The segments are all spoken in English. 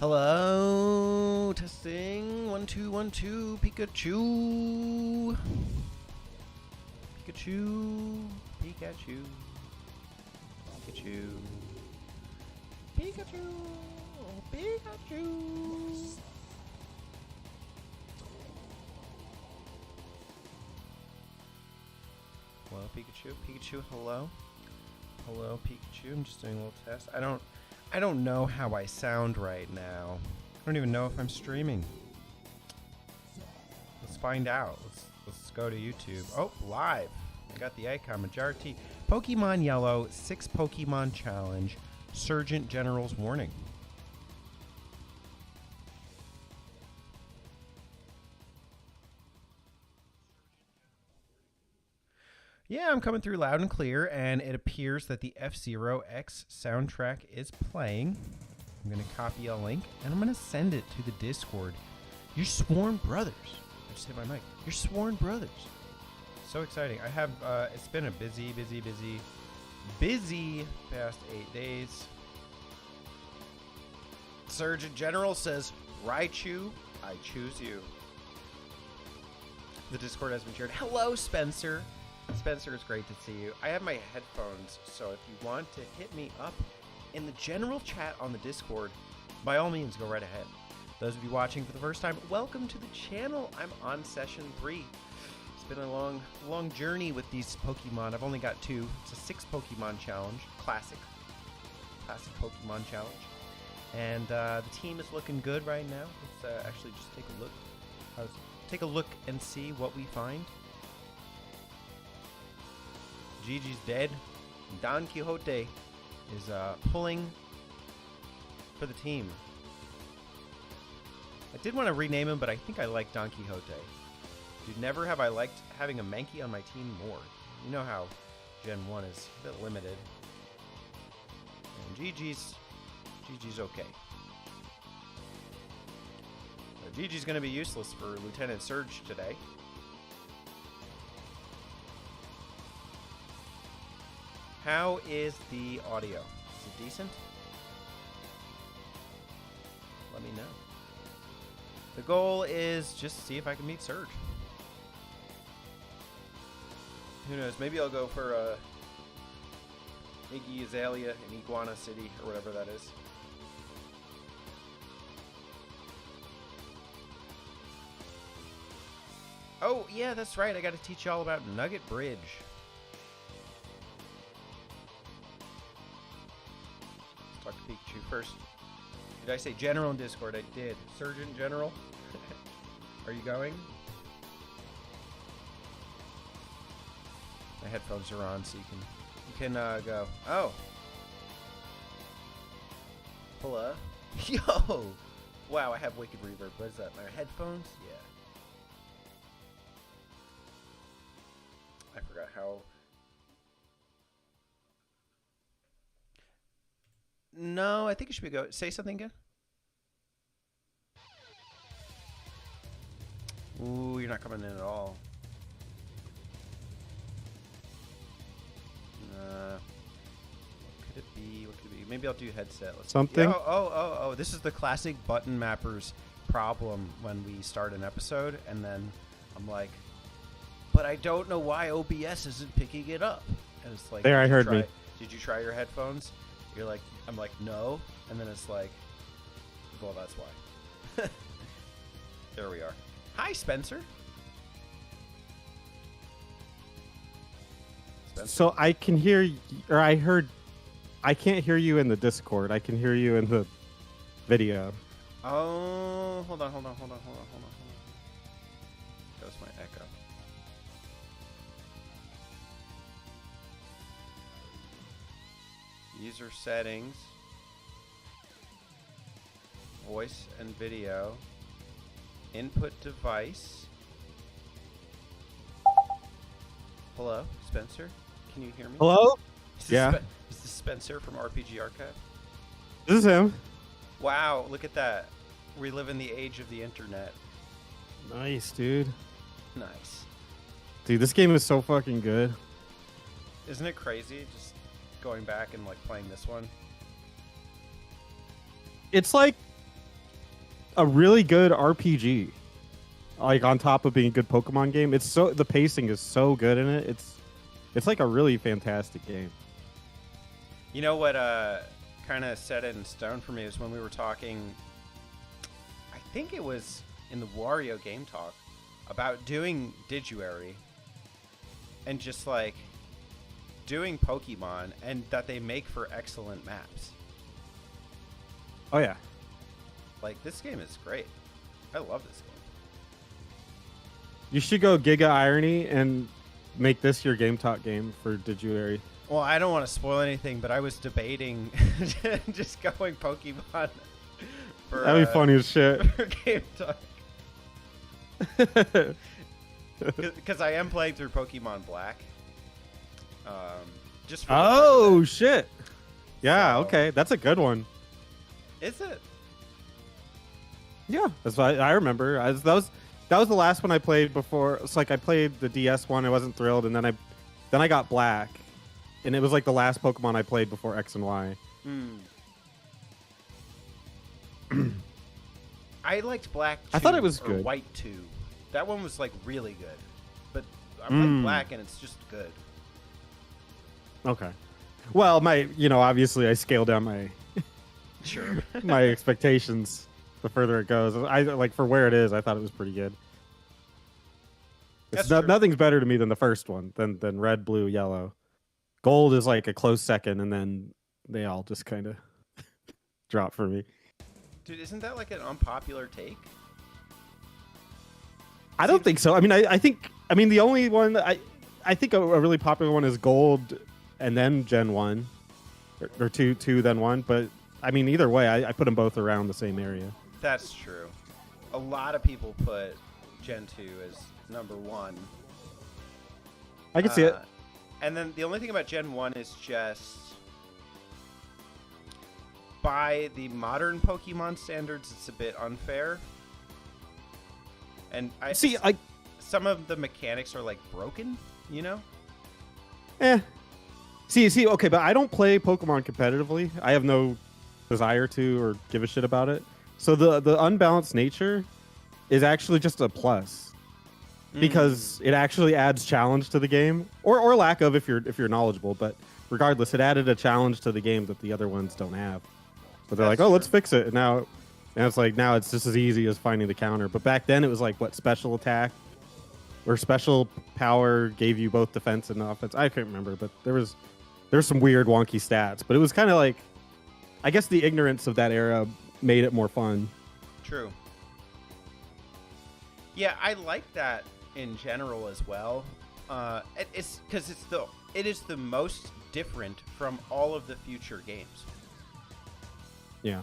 Hello, testing 1 2 1 2 Pikachu. Pikachu. Pikachu. Pikachu. Pikachu. Pikachu. Hello, Pikachu. Pikachu, hello. Hello, Pikachu. I'm just doing a little test. I don't know how I sound right now. I don't even know if I'm streaming. Let's find out. Let's go to YouTube. Oh, live. I got the icon. Majora T. Pokemon Yellow, 6 Pokemon Challenge. Surgent General's Warning. Yeah, I'm coming through loud and clear, and it appears that the F-Zero X soundtrack is playing. I'm going to copy a link, and I'm going to send it to the Discord. You're sworn brothers. I just hit my mic. You're sworn brothers. So exciting. I have, it's been a busy past 8 days. Surgeon General says, Raichu, I choose you. The Discord has been shared. Hello, Spencer. Spencer, it's great to see you. I have my headphones, so if you want to hit me up in the general chat on the Discord, by all means, go right ahead. Those of you watching for the first time, welcome to the channel. I'm on session 3. It's been a long journey with these Pokemon. I've only got 2. It's a 6 Pokemon challenge, classic Pokemon challenge. And the team is looking good right now. Let's actually just take a look. Take a look and see what we find. Gigi's dead. Don Quixote is pulling for the team. I did want to rename him, but I think I like Don Quixote. Dude, never have I liked having a Mankey on my team more. You know how Gen 1 is a bit limited. And Gigi's okay. So Gigi's going to be useless for Lieutenant Surge today. How is the audio? Is it decent? Let me know. The goal is just see if I can meet Surge. Who knows? Maybe I'll go for Iggy Azalea in Iguana City or whatever that is. Oh, yeah, that's right. I got to teach you all about Nugget Bridge. Talk to Pikachu first. Did I say General in Discord? I did. Surgeon General? Are you going? My headphones are on, so you can go. Oh. Hello? Yo! Wow, I have wicked reverb. What is that? My headphones? Yeah. I forgot how... No, I think it should be go. Say something again. Ooh, you're not coming in at all. What could it be? What could it be? Maybe I'll do headset. Let's Something? Yeah, oh. This is the classic button mappers problem when we start an episode, and then I'm like, but I don't know why OBS isn't picking it up. And it's like, I heard me. Did you try your headphones? You're like, I'm like, no. And then it's like, well, that's why. There we are. Hi, Spencer. So I can hear, or I heard, I can't hear you in the Discord. I can hear you in the video. Oh, hold on. That was my echo. User settings, voice and video, input device. Hello, Spencer? Can you hear me? Hello? Is this Yeah. Is this Spencer from RPG Archive? This is him. Wow, look at that. We live in the age of the internet. Nice, dude. Nice. Dude, this game is so fucking good. Isn't it crazy just going back and like playing this one? It's like a really good RPG. Like on top of being a good Pokemon game, the pacing is so good in it. It's like a really fantastic game. You know what kind of set it in stone for me was when we were talking, I think it was in the Wario Game Talk, about doing Diguary and just like doing Pokemon, and that they make for excellent maps. Oh yeah. Like, this game is great. I love this game. You should go Giga Irony and make this your Game Talk game for Diguary. Well, I don't want to spoil anything, but I was debating just going Pokemon for, that'd be funny as shit. for Game Talk. Because I am playing through Pokemon Black. Just for shit. Yeah, So- okay. That's a good one. Is it? Yeah, that's what I remember. That was the last one I played before. It's like I played the DS one. I wasn't thrilled, and then I got Black, and it was like the last Pokemon I played before X and Y. I liked Black 2 I thought it was or good. White 2. That one was like really good. But I'm playing Black and it's just good. Okay. Well, obviously I scale down my Sure. my expectations the further it goes. I like for where it is. I thought it was pretty good. That's true. Nothing's better to me than the first one, than red, blue, yellow. Gold is like a close second, and then they all just kind of drop for me. Dude, isn't that like an unpopular take? I don't think so. I mean, I think the only one I think a really popular one is Gold, and then Gen 1, or 2 then 1. But I mean, either way, I put them both around the same area. That's true. A lot of people put Gen 2 as number 1. I can see it. And then the only thing about Gen 1 is just, by the modern Pokemon standards, it's a bit unfair. And some of the mechanics are like broken, you know? See, okay, but I don't play Pokemon competitively. I have no desire to or give a shit about it. So the unbalanced nature is actually just a plus, because it actually adds challenge to the game, or lack of if you're knowledgeable. But regardless, it added a challenge to the game that the other ones don't have. But they're That's like, oh, true. let's fix it, and it's like now it's just as easy as finding the counter. But back then it was like what, special attack or special power gave you both defense and offense. I can't remember, but there's some weird wonky stats. But it was kind of like, I guess the ignorance of that era made it more fun. True. Yeah, I like that in general as well. It's because it is the most different from all of the future games. Yeah.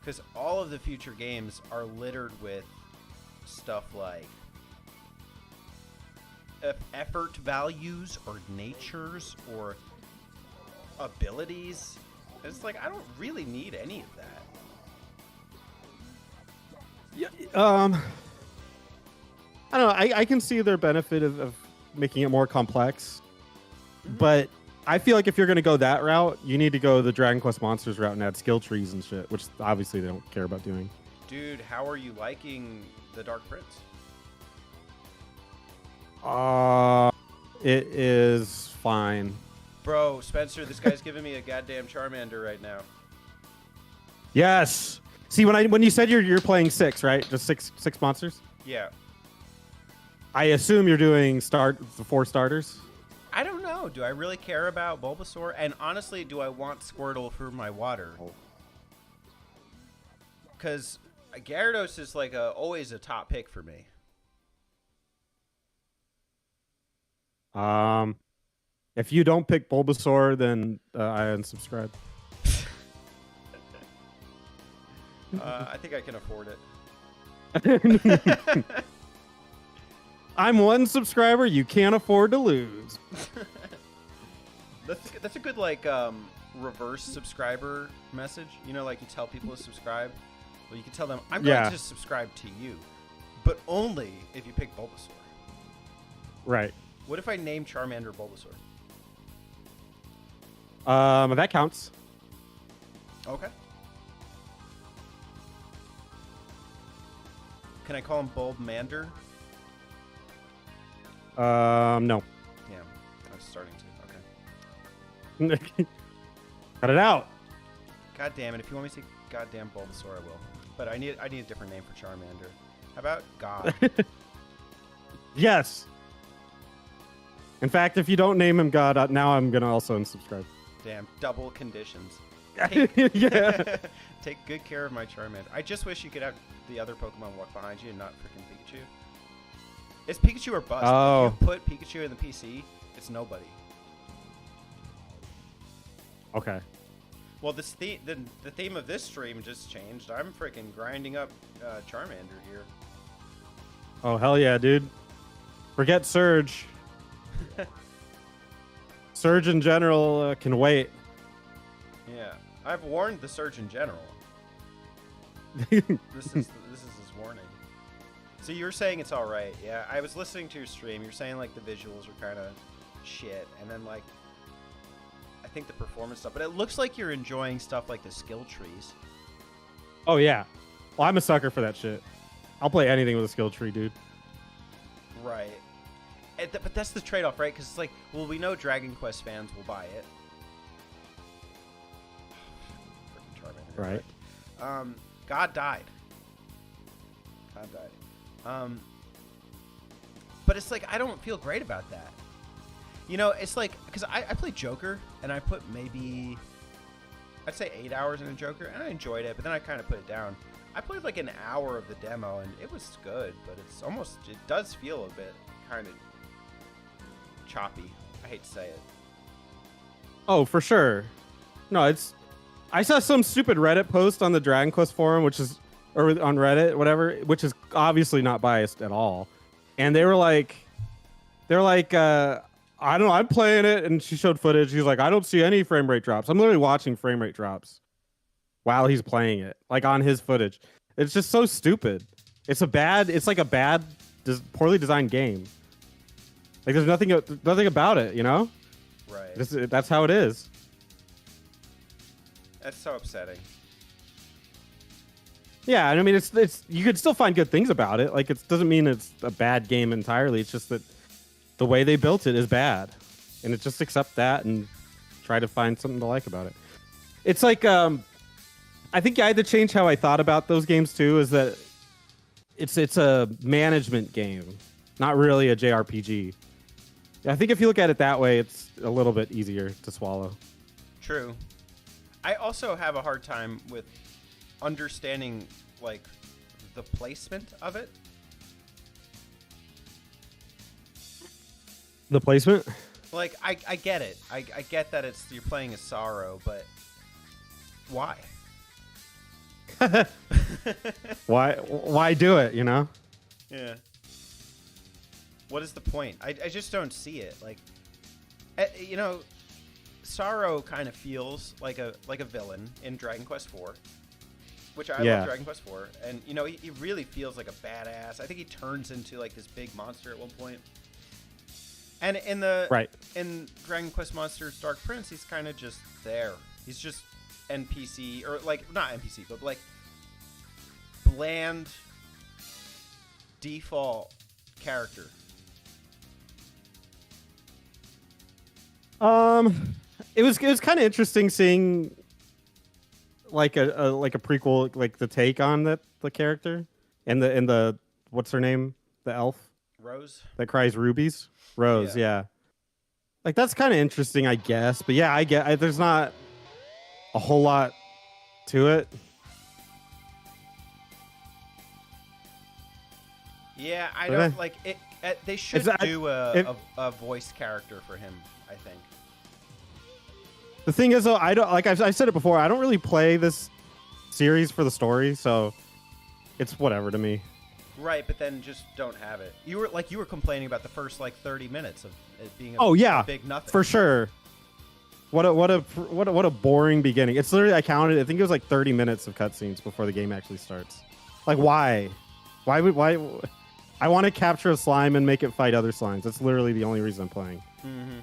Because all of the future games are littered with stuff like effort values or natures or abilities. It's like, I don't really need any of that. Yeah. I don't know. I can see their benefit of making it more complex, but I feel like if you're going to go that route, you need to go the Dragon Quest Monsters route and add skill trees and shit, which obviously they don't care about doing. Dude, how are you liking the Dark Prince? It is fine. Bro, Spencer, this guy's giving me a goddamn Charmander right now. Yes. See, when you said you're playing 6, right? Just six monsters. Yeah. I assume you're doing the 4 starters. I don't know. Do I really care about Bulbasaur? And honestly, do I want Squirtle for my water? Because Gyarados is like always a top pick for me. If you don't pick Bulbasaur, then I unsubscribe. I think I can afford it. I'm one subscriber you can't afford to lose. That's a good like reverse subscriber message. You know, like you tell people to subscribe. Well, you can tell them, I'm going to subscribe to you, but only if you pick Bulbasaur. Right. What if I name Charmander Bulbasaur? That counts. Okay. Can I call him Bulb Mander? No. Yeah, I was starting to. Okay. Cut it out. God damn it! If you want me to say goddamn Bulbasaur, I will. But I need a different name for Charmander. How about God? Yes. In fact, if you don't name him God, now I'm gonna also unsubscribe. Damn, double conditions. Yeah. Take good care of my Charmander. I just wish you could have the other Pokemon walk behind you and not freaking Pikachu. It's Pikachu or bust. Oh. If you put Pikachu in the PC, it's nobody. Okay. Well, the theme of this stream just changed. I'm freaking grinding up Charmander here. Oh, hell yeah, dude. Forget Surge. Surge in general can wait. Yeah. I've warned the Surgeon General. This is his warning. So you were saying it's all right. Yeah, I was listening to your stream. You're saying like the visuals are kind of shit, and then like I think the performance stuff. But it looks like you're enjoying stuff like the skill trees. Oh yeah. Well, I'm a sucker for that shit. I'll play anything with a skill tree, dude. Right. But that's the trade-off, right? Because it's like, well, we know Dragon Quest fans will buy it. Freaking Charmander. Right. God died. But it's like, I don't feel great about that. You know, it's like, because I played Joker, and I put maybe, I'd say 8 hours in a Joker, and I enjoyed it, but then I kind of put it down. I played like an hour of the demo, and it was good, but it does feel a bit kind of choppy. I hate to say it. Oh, for sure. No, I saw some stupid Reddit post on the Dragon Quest forum, or on Reddit, whatever, which is obviously not biased at all. And they're like, I don't know, I'm playing it, and she showed footage. He's like, I don't see any frame rate drops. I'm literally watching frame rate drops while he's playing it, like on his footage. It's just so stupid. It's like a bad, poorly designed game. Like there's nothing about it, you know? Right. That's how it is. That's so upsetting. Yeah, and I mean, it's you could still find good things about it. Like it doesn't mean it's a bad game entirely. It's just that the way they built it is bad, and it just accept that and try to find something to like about it. It's like I think I had to change how I thought about those games too. Is that it's a management game, not really a JRPG. I think if you look at it that way, it's a little bit easier to swallow. True. I also have a hard time with understanding like the placement of it. The placement? Like I get it. I get that you're playing as Sorrow, but why? Why do it, you know? Yeah. What is the point? I just don't see it. Like, you know, Sorrow kind of feels like a villain in Dragon Quest IV, which I love Dragon Quest IV, and you know he really feels like a badass. I think he turns into like this big monster at one point. And in Dragon Quest Monsters Dark Prince, he's kind of just there. He's just NPC, or like not NPC, but like bland default character. It was kind of interesting seeing like a prequel, like the take on the character and the what's her name, the elf Rose that cries rubies. Rose, yeah. Like that's kind of interesting, I guess. But yeah, there's not a whole lot to it. Yeah, I don't like it. They should do a voice character for him, I think. The thing is, though, I don't like. I've said it before. I don't really play this series for the story, so it's whatever to me. Right, but then just don't have it. You were complaining about the first like 30 minutes of it being a big nothing. For sure. What a boring beginning. It's literally, I counted, I think it was like 30 minutes of cutscenes before the game actually starts. Like why? Why I want to capture a slime and make it fight other slimes. That's literally the only reason I'm playing. Mm-hmm.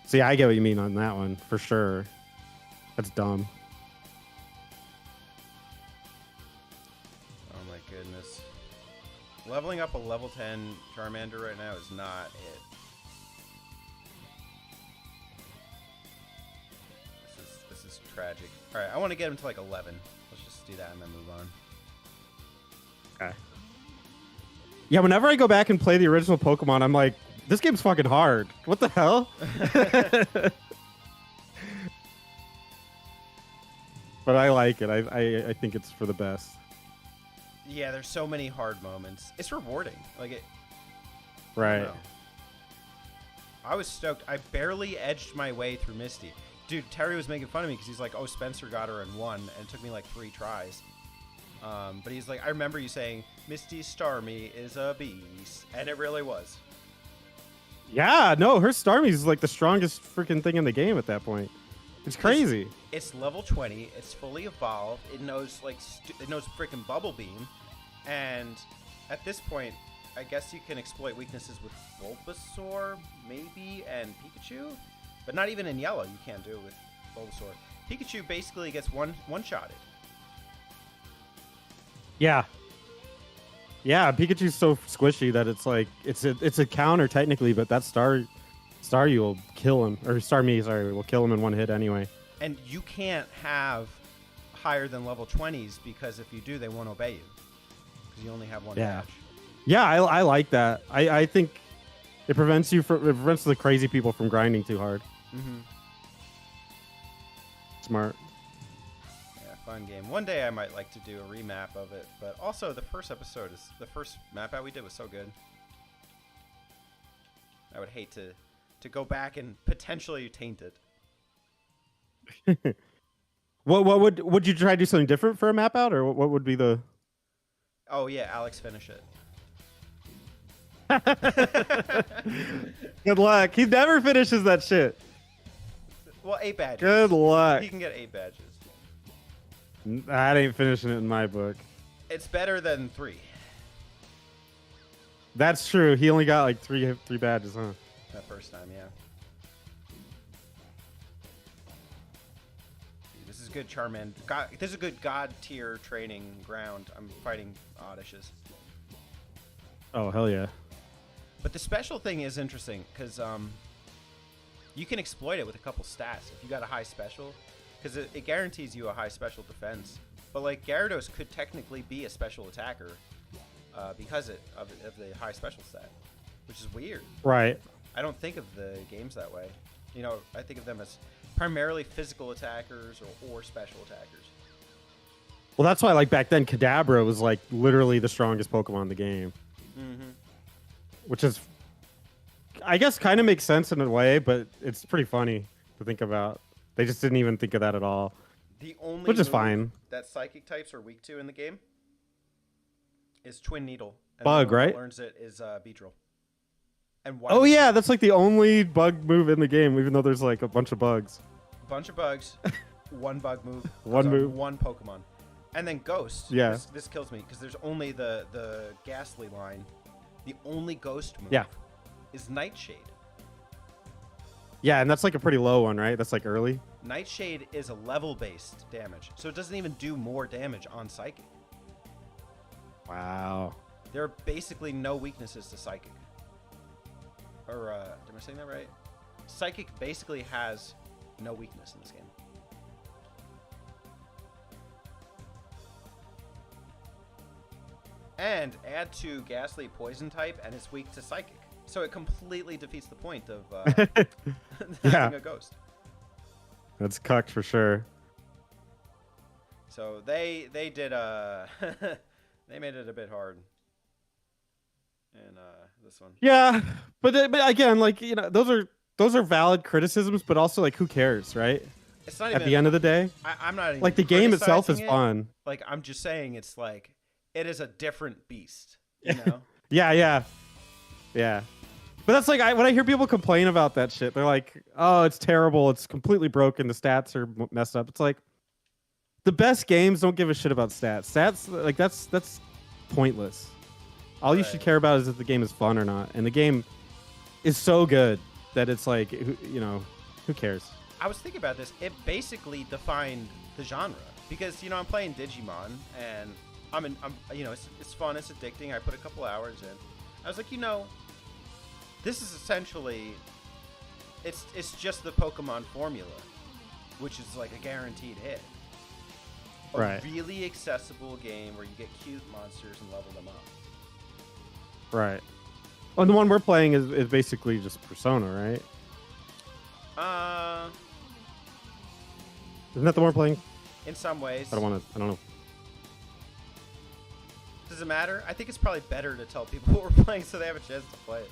See, I get what you mean on that one, for sure. That's dumb. Oh my goodness. Leveling up a level 10 Charmander right now is not it. This is tragic. All right, I want to get him to like 11. Let's just do that and then move on. Okay. Yeah, whenever I go back and play the original Pokemon, I'm like, this game's fucking hard. What the hell? But I like it. I think it's for the best. Yeah, there's so many hard moments. It's rewarding. Like it. Right. I was stoked. I barely edged my way through Misty. Dude, Terry was making fun of me because he's like, oh, Spencer got her in 1, and it took me like 3 tries. But he's like, I remember you saying, Misty Starmie is a beast. And it really was. Yeah, no, her Starmie is like the strongest freaking thing in the game at that point. It's crazy. It's level 20. It's fully evolved. It knows like it knows freaking Bubble Beam, and at this point, I guess you can exploit weaknesses with Bulbasaur, maybe, and Pikachu, but not even in Yellow. You can't do it with Bulbasaur. Pikachu basically gets one-shotted. Yeah. Yeah, Pikachu's so squishy that it's like it's a counter technically, but that Staryu will kill him, or Starmie, sorry, will kill him in 1 hit anyway. And you can't have higher than level 20s because if you do, they won't obey you because you only have 1 badge. Yeah, I like that. I think it prevents the crazy people from grinding too hard. Mm-hmm. Smart. Yeah, fun game. One day I might like to do a remap of it, but also the first map out we did was so good. I would hate to go back and potentially taint it. What would you try to do something different for a map out, or what would be the? Oh yeah, Alex, finish it. Good luck. He never finishes that shit. Well, 8 badges. Good luck. He can get 8 badges. That ain't finishing it in my book. It's better than 3. That's true. He only got like three badges, huh? That first time, yeah. This is good Charmander. This is a good God tier training ground. I'm fighting Oddishes. Oh, hell yeah. But the special thing is interesting because you can exploit it with a couple stats. If you got a high special, because it guarantees you a high special defense. But like Gyarados could technically be a special attacker because of the high special stat, which is weird. Right. I don't think of the games that way. You know, I think of them as primarily physical attackers or special attackers. Well, that's why, like, back then, Kadabra was, like, literally the strongest Pokemon in the game. Mm-hmm. Which is, I guess, kind of makes sense in a way, but it's pretty funny to think about. They just didn't even think of that at all. The only which is fine. That psychic types are weak to in the game is Twin Needle. And Bug, right? Learns it is Beedrill. And oh yeah, that's like the only bug move in the game, even though there's like a bunch of bugs. Bunch of bugs, one bug move, one move, one Pokemon, and then Ghost. Yeah, this kills me because there's only the Ghastly line. The only Ghost move is Nightshade. Yeah, and that's like a pretty low one, right? That's like early. Nightshade is a level-based damage, so it doesn't even do more damage on Psychic. Wow. There are basically no weaknesses to Psychic. Or, am I saying that right? Psychic basically has no weakness in this game. And add to Ghastly Poison type, and it's weak to Psychic. So it completely defeats the point of having a Ghost. That's cucked for sure. So they did they made it a bit hard. And this one. Yeah, but again, like, you know, those are valid criticisms, but also like, who cares, right? It's not at even, the end of the day. I'm not even like the game itself is fun. Like I'm just saying, it's like it is a different beast. You know? yeah. But that's like when I hear people complain about that shit, they're like, "Oh, it's terrible. It's completely broken. The stats are messed up." It's like the best games don't give a shit about stats. Stats, like that's pointless. All you should care about is if the game is fun or not. And the game is so good that it's like, you know, who cares? I was thinking about this. It basically defined the genre because, you know, I'm playing Digimon and it's fun, it's addicting. I put a couple hours in. I was like, this is essentially, it's just the Pokemon formula, which is like a guaranteed hit. A really accessible game where you get cute monsters and level them up. Right. Oh, the one we're playing is basically just Persona, right? Isn't that the one we're playing? In some ways. I don't know. Does it matter? I think it's probably better to tell people what we're playing so they have a chance to play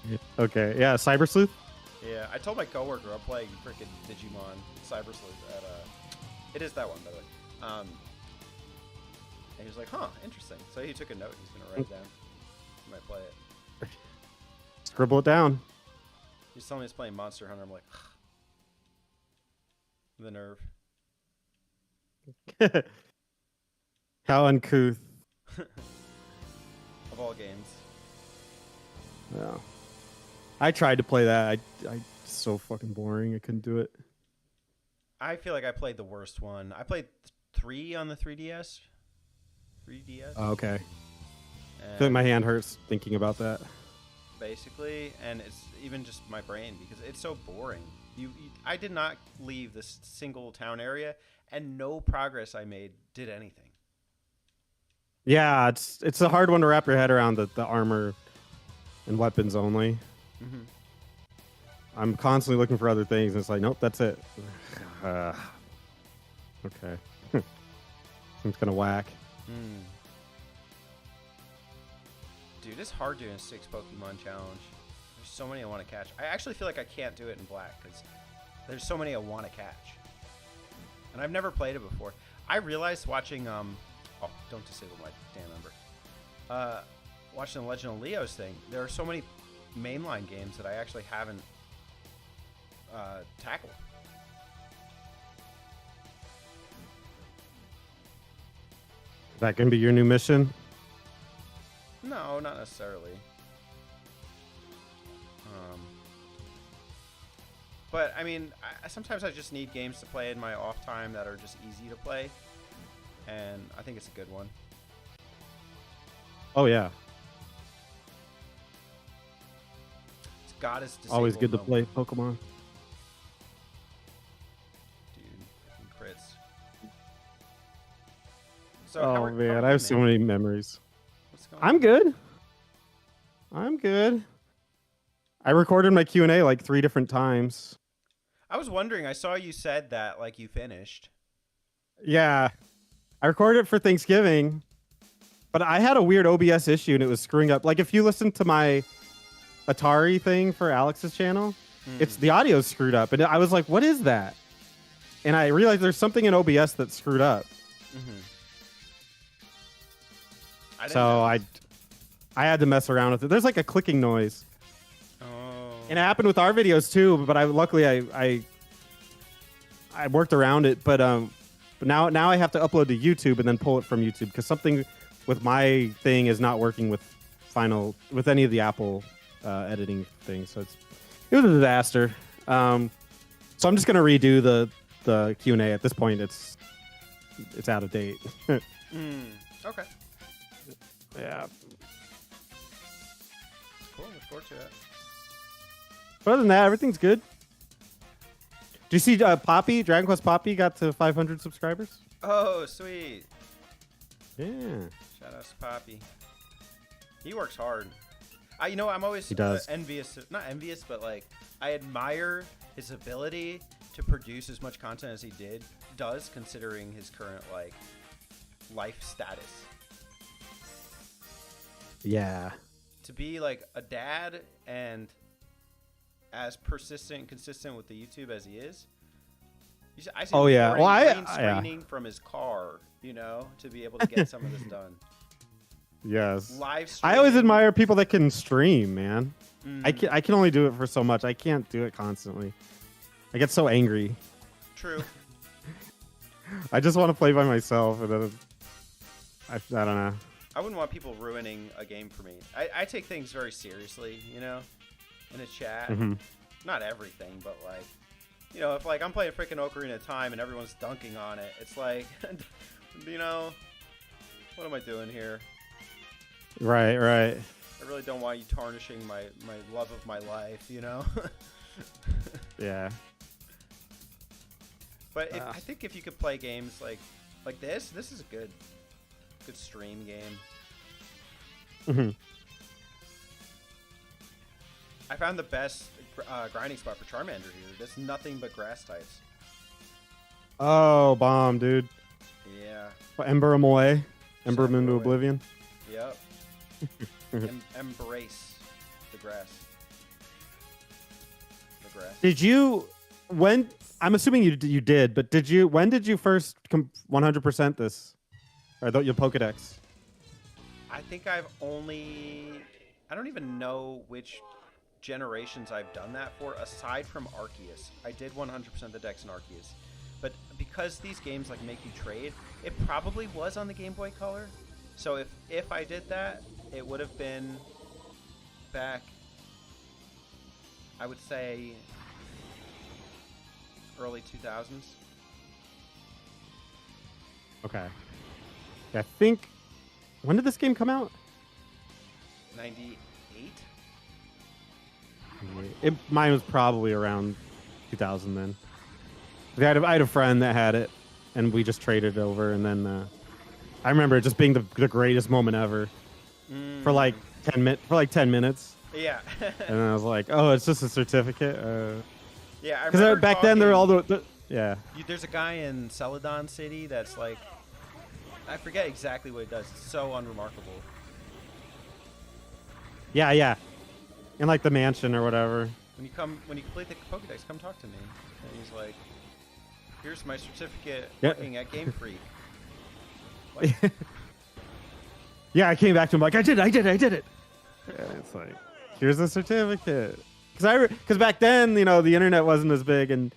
it. Okay. Yeah, Cyber Sleuth? Yeah, I told my coworker I'm playing freaking Digimon Cyber Sleuth at it is that one, by the way. And he was like, huh, interesting. So he took a note. He's going to write it down. He might play it. Scribble it down. He's telling me he's playing Monster Hunter. I'm like, the nerve. How uncouth. Of all games. Yeah. I tried to play that. I so fucking boring. I couldn't do it. I feel like I played the worst one. I played 3 on the 3DS. 3DS. Oh, okay. I feel like my hand hurts thinking about that. Basically, and it's even just my brain because it's so boring. I did not leave this single town area, and no progress I made did anything. Yeah, it's a hard one to wrap your head around, the armor and weapons only. Mm-hmm. I'm constantly looking for other things, and it's like, nope, that's it. Okay. Seems kind of whack. Dude, it's hard doing a 6 Pokemon challenge. There's so many I want to catch. I actually feel like I can't do it in black because there's so many I want to catch. And I've never played it before. I realized watching, oh, don't disable my damn number. Watching the Legend of Leo's thing, there are so many mainline games that I actually haven't tackled. That can be your new mission? No, not necessarily. But, I mean, sometimes I just need games to play in my off time that are just easy to play. And I think it's a good one. Oh, yeah. It's got its disabled Always good to play moment. Pokemon. Dude, crits. So Oh, man, I have so many memories. What's going on? I'm good. I recorded my Q&A like 3 different times. I was wondering, I saw you said that like you finished. Yeah. I recorded it for Thanksgiving, but I had a weird OBS issue and it was screwing up. Like if you listen to my Atari thing for Alex's channel, it's the audio's screwed up. And I was like, what is that? And I realized there's something in OBS that's screwed up. So I had to mess around with it. There's like a clicking noise. And it happened with our videos too, but luckily I worked around it. But now I have to upload to YouTube and then pull it from YouTube because something with my thing is not working with any of the Apple editing things. So it was a disaster. So I'm just gonna redo the Q&A. At this point, it's out of date. Okay. Yeah. Cool. Look forward to it. But other than that, everything's good. Do you see Poppy? Dragon Quest Poppy got to 500 subscribers? Oh, sweet. Yeah. Shout out to Poppy. He works hard. I'm always envious. Not envious, but like I admire his ability to produce as much content as he does, considering his current like life status. Yeah. To be like a dad and as persistent and consistent with the YouTube as he is. I see green screening from his car, to be able to get some of this done. Yes. Live streaming. I always admire people that can stream, man. I can only do it for so much. I can't do it constantly. I get so angry. True. I just want to play by myself, and then I don't know. I wouldn't want people ruining a game for me. I take things very seriously, in a chat. Not everything, but like, if like I'm playing freaking Ocarina of Time and everyone's dunking on it, it's like, What am I doing here? Right, right. I really don't want you tarnishing my love of my life, you know? Yeah. But I think if you could play games like this is a good stream game. Mm-hmm. I found the best grinding spot for Charmander here. There's nothing but grass types. Oh, bomb, dude. Yeah. Well, Ember him away. Ember him into away. oblivion. Yep. Embrace the grass. The grass. Did you, when, I'm assuming you did, but when did you first 100% this? Or your Pokedex? I think I don't even know which generations I've done that for, aside from Arceus. I did 100% the Dex in Arceus. But because these games like make you trade, it probably was on the Game Boy Color. So if I did that, it would have been back, I would say, early 2000s. Okay. Yeah, I think, when did this game come out? 98? Mine was probably around 2000 then. I had a friend that had it, and we just traded it over, and then I remember it just being the greatest moment ever for like 10 minutes. Yeah. And I was like, oh, it's just a certificate. Yeah, because back then they're all yeah. There's a guy in Celadon City that's like, I forget exactly what he does. It's so unremarkable. Yeah, yeah. In like the mansion or whatever. When you complete the Pokédex, come talk to me. And he's like, here's my certificate working at Game Freak. Like, yeah, I came back to him like, I did it. And it's like, here's the certificate. Because back then, you know, the internet wasn't as big, and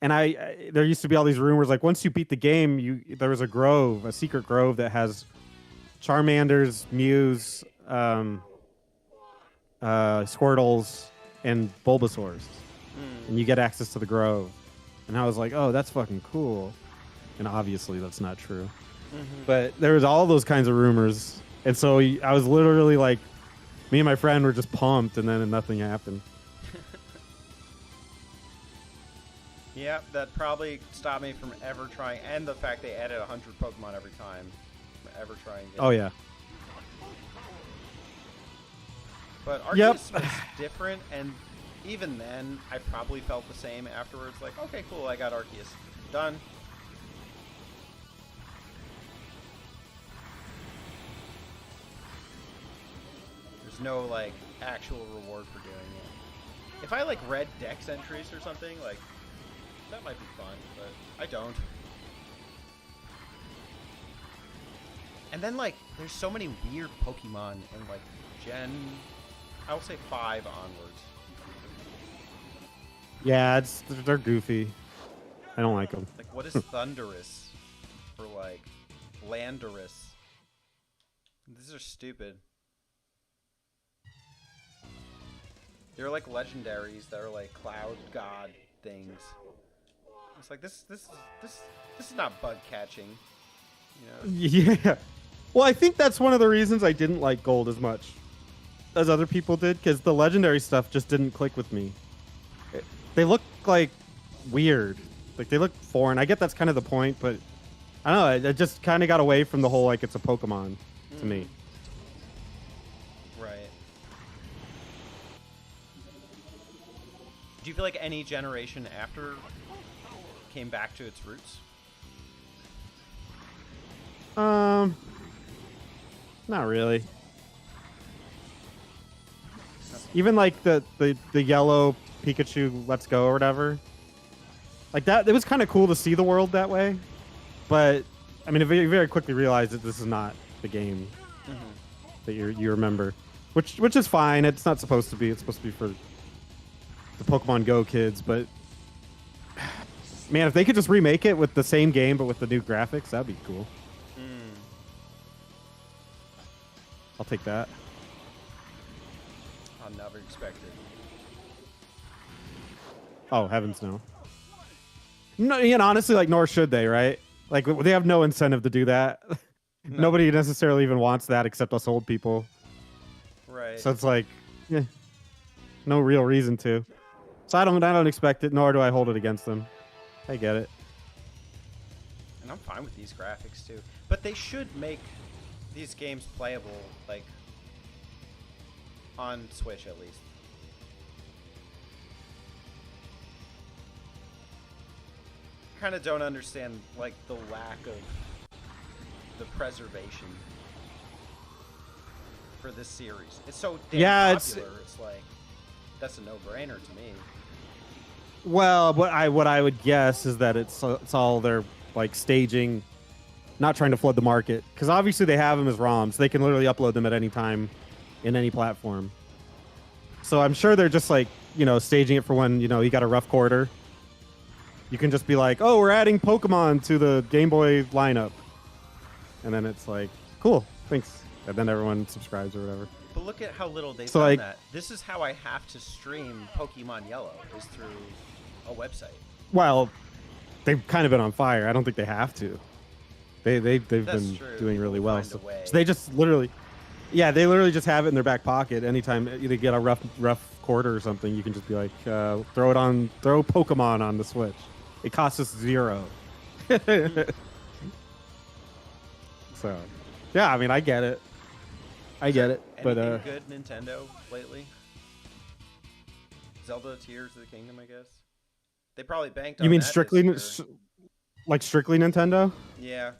there used to be all these rumors like once you beat the game, there was a secret grove that has Charmanders, Mews, Squirtles, and Bulbasaurs, and you get access to the grove. And I was like, oh, that's fucking cool. And obviously that's not true. But there was all those kinds of rumors, and so I was literally like, me and my friend were just pumped, and then nothing happened. Yeah, that probably stopped me from ever trying, and the fact they added 100 Pokemon every time, ever trying. Oh yeah. But Arceus was different, and even then, I probably felt the same afterwards. Like, okay, cool, I got Arceus. Done. There's no, like, actual reward for doing it. If I, like, read Dex entries or something, like, that might be fun, but I don't. And then, like, there's so many weird Pokemon in, like, I will say 5 onwards. Yeah, they're goofy. I don't like them. Like, what is Thundurus? Or, like, Landorus? These are stupid. They're like legendaries that are like cloud god things. It's like this is not bug catching, you know? Yeah. Well, I think that's one of the reasons I didn't like Gold as much as other people did, because the legendary stuff just didn't click with me. They look like weird. Like they look foreign. I get that's kind of the point, but I don't know. I just kind of got away from the whole like it's a Pokemon to me. Right. Do you feel like any generation after came back to its roots? Not really. Even like the yellow Pikachu Let's Go or whatever. Like that, it was kind of cool to see the world that way. But I mean, you very quickly realized that this is not the game that you remember, which is fine. It's not supposed to be. It's supposed to be for the Pokemon Go kids. But man, if they could just remake it with the same game but with the new graphics, that'd be cool. I'll take that. I'll never expect it. Oh, heavens no. No, and honestly, like, nor should they, right? Like, they have no incentive to do that. No. Nobody necessarily even wants that except us old people. Right. So it's like, yeah, no real reason to. So I don't expect it, nor do I hold it against them. I get it. And I'm fine with these graphics too. But they should make these games playable, like, on Switch at least. Kind of don't understand, like, the lack of the preservation for this series. It's so damn popular. It's like, that's a no-brainer to me. Well, what I would guess is that it's all they're like staging, not trying to flood the market, because obviously they have them as ROMs. They can literally upload them at any time, in any platform. So I'm sure they're just like, staging it for when you got a rough quarter. You can just be like, oh, we're adding Pokemon to the Game Boy lineup, and then it's like, cool, thanks, and then everyone subscribes or whatever. But look at how little they've done that. This is how I have to stream Pokemon Yellow, is through a website. Well, they've kind of been on fire. I don't think they have to. They've been doing really well. So they just literally, they literally just have it in their back pocket. Anytime they get a rough quarter or something, you can just be like, throw Pokemon on the Switch. It costs us $0. So, yeah, I mean, I get it. Anything But good Nintendo lately? Zelda Tears of the Kingdom, I guess. They probably banked on You mean that strictly Nintendo? Yeah.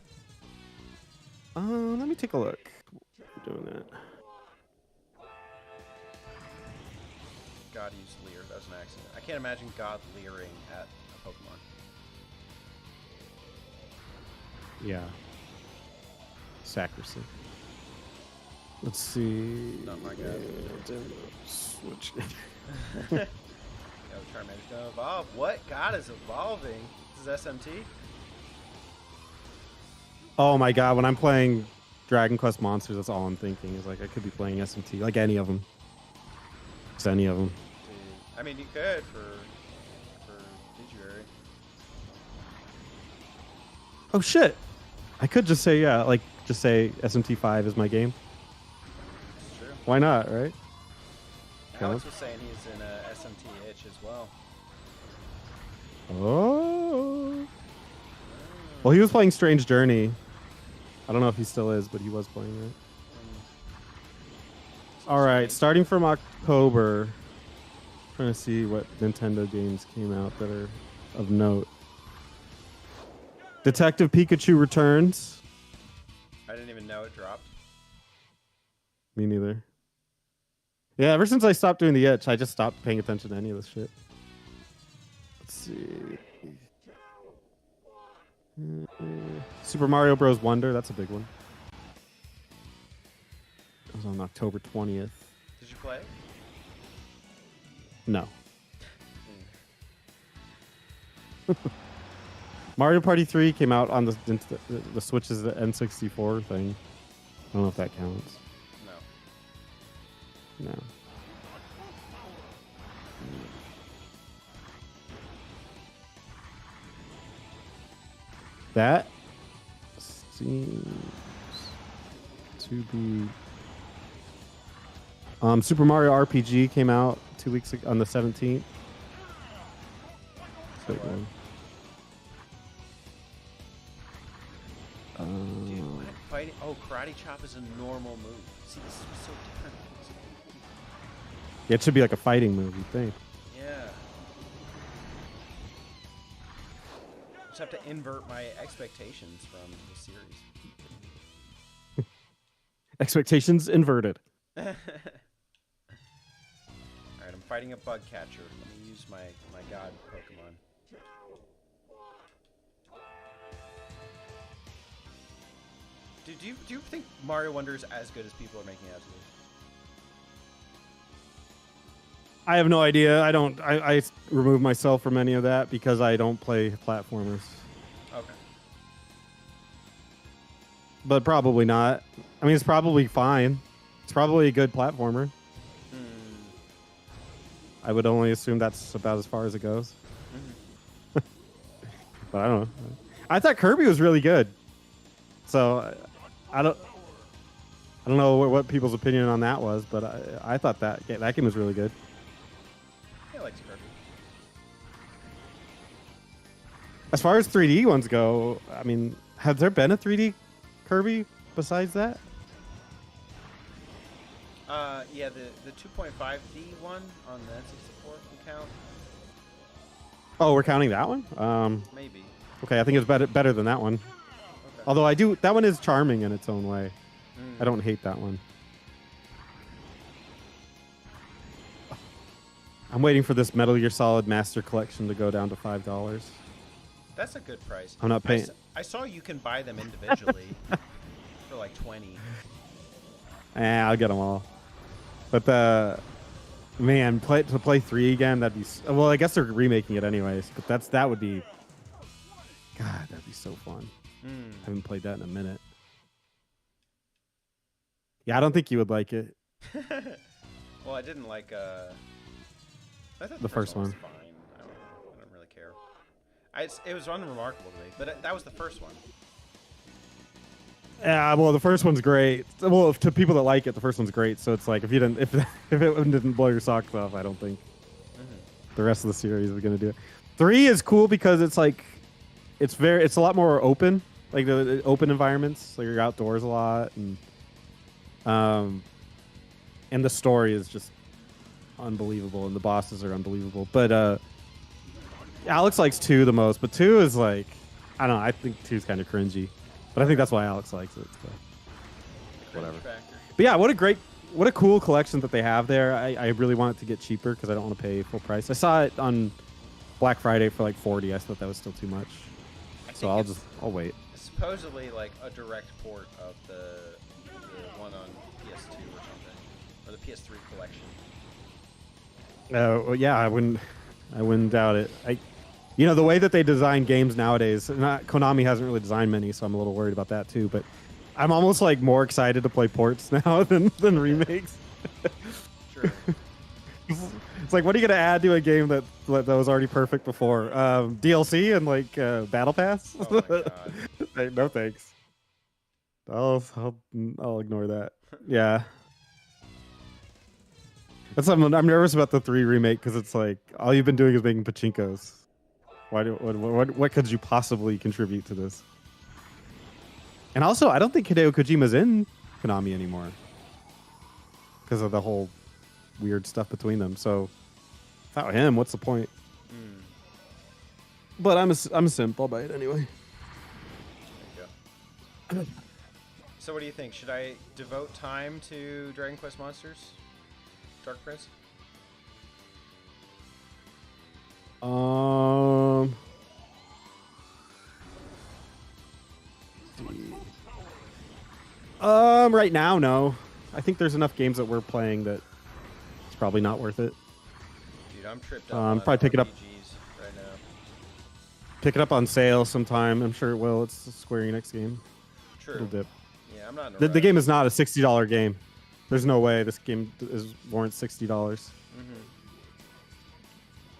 Let me take a look. We're doing that. God used Leer. That was an accident. I can't imagine God leering at a Pokemon. Yeah. Sacristy. Let's see. Not my God. Switch. Charmander's gonna evolve. What? God is evolving. This is SMT? Oh my god, when I'm playing Dragon Quest Monsters, that's all I'm thinking. Is like, I could be playing SMT. Like any of them. Just any of them. Dude. I mean, you could for Digivary. Oh shit. I could just say, just say SMT5 is my game. It's true. Why not, right? Alex was saying he's in a SMT itch as well. Oh. Well, he was playing Strange Journey. I don't know if he still is, but he was playing it. All right, starting from October, trying to see what Nintendo games came out that are of note. Detective Pikachu Returns. I didn't even know it dropped. Me neither. Yeah, ever since I stopped doing the itch, I just stopped paying attention to any of this shit. Let's see. Super Mario Bros. Wonder, that's a big one. It was on October 20th. Did you play it? No. Mario Party 3 came out on the Switch's N64 thing. I don't know if that counts. No. That seems to be... Super Mario RPG came out 2 weeks ago on the 17th. Big one. Dude, what fighting? Oh, Karate Chop is a normal move. See, this is so different. Yeah, it should be like a fighting move, you think. Yeah. Just have to invert my expectations from the series. Expectations inverted. Alright, I'm fighting a bug catcher. Let me use my god Pokemon. Dude, do you think Mario Wonder is as good as people are making it out to be? I have no idea. I remove myself from any of that because I don't play platformers. Okay. But probably not. I mean, it's probably fine. It's probably a good platformer. I would only assume that's about as far as it goes. But I don't know. I thought Kirby was really good. So I don't know what people's opinion on that was, but I thought that game was really good. I like Kirby. As far as 3D ones go, I mean, has there been a 3D Kirby besides that? Yeah, the 2.5D one on the N64 can count. Oh, we're counting that one? Maybe. Okay, I think it's better than that one. Okay. Although that one is charming in its own way. I don't hate that one. I'm waiting for this Metal Gear Solid Master Collection to go down to $5. That's a good price. I'm not paying. I saw you can buy them individually for like 20. I'll get them all. But man, to play 3 again, that'd be well. I guess they're remaking it anyways. But that would be. God, that'd be so fun. I haven't played that in a minute. Yeah, I don't think you would like it. Well, I didn't like. I thought the first one was fine. I don't really care. It was unremarkable to me, but that was the first one. Yeah, well, the first one's great. Well, to people that like it, the first one's great. So it's like if it didn't blow your socks off, I don't think the rest of the series is gonna do it. 3 is cool because it's like it's a lot more open, like the open environments. Like you're outdoors a lot, and the story is just unbelievable, and the bosses are unbelievable. But Alex likes 2 the most, but 2 is like I don't know. I think 2 is kind of cringy. But I think that's why Alex likes it. So. Whatever. But yeah, what a cool collection that they have there. I really want it to get cheaper because I don't want to pay full price. I saw it on Black Friday for like $40. I thought that was still too much. So I'll wait. Supposedly like a direct port of the one on PS2 or something, or the PS3 collection. Well, yeah, I wouldn't doubt it. The way that they design games nowadays, Konami hasn't really designed many, so I'm a little worried about that too. But I'm almost like more excited to play ports now than remakes. True. It's like, what are you gonna add to a game that was already perfect before? DLC and like Battle Pass? Oh my God. Hey, no thanks. I'll ignore that. Yeah. I'm nervous about the 3 remake because it's like all you've been doing is making pachinkos. What could you possibly contribute to this? And also, I don't think Hideo Kojima's in Konami anymore because of the whole weird stuff between them. So without him, what's the point? But I'm a simp. I'll buy it anyway. There you go. So what do you think? Should I devote time to Dragon Quest Monsters? Dark Prince? Right now, no. I think there's enough games that we're playing that it's probably not worth it. Dude, I'm tripped up on probably pick it up right now. Pick it up on sale sometime. I'm sure it will. It's a Square Enix game. True. It'll dip. Yeah, I'm not in a The rush. game is not a $60 game. There's no way this game warrants $60.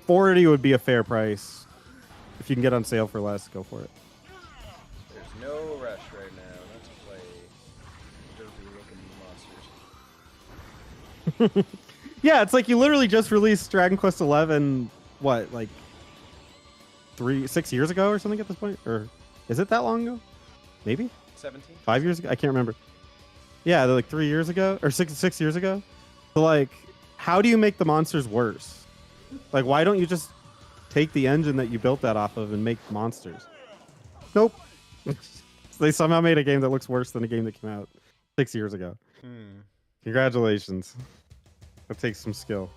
40 would be a fair price. If you can get on sale for less, go for it. There's no rush right now not to play derpy looking monsters. Yeah, it's like you literally just released Dragon Quest 11, what, like 6 years ago or something at this point? Or is it that long ago? Maybe? 17? 5 years ago? I can't remember. Yeah, like 3 years ago or six years ago. So like, how do you make the monsters worse? Like, why don't you just take the engine that you built that off of and make monsters? Nope. They somehow made a game that looks worse than a game that came out 6 years ago. Congratulations. That takes some skill.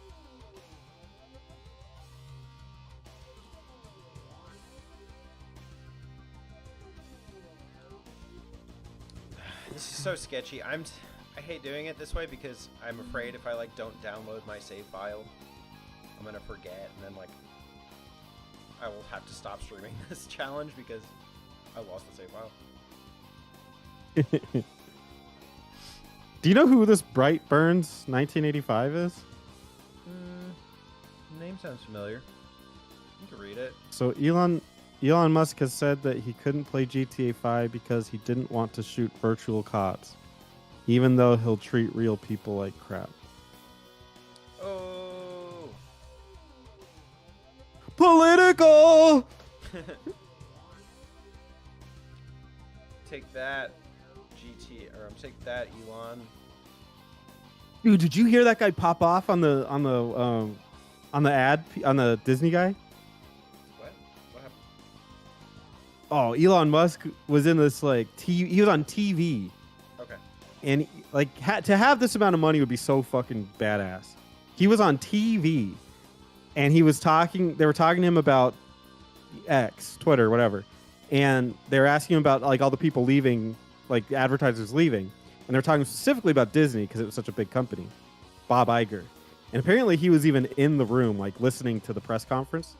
This is so sketchy. I hate doing it this way because I'm afraid if I like don't download my save file, I'm gonna forget, and then like I will have to stop streaming this challenge because I lost the save file. Do you know who this Bright Burns 1985 is? Name sounds familiar. You can read it. So Elon Elon Musk has said that he couldn't play GTA 5 because he didn't want to shoot virtual cops, even though he'll treat real people like crap. Oh. Political! Take that, take that, Elon. Dude, did you hear that guy pop off on the ad on the Disney guy? What? What happened? Oh, Elon Musk was in this like he was on TV. Okay. And like to have this amount of money would be so fucking badass. He was on TV and he was talking, they were talking to him about X, Twitter, whatever. And they were asking him about like all the people leaving, like advertisers leaving. And they're talking specifically about Disney because it was such a big company, Bob Iger. And apparently he was even in the room, like listening to the press conference.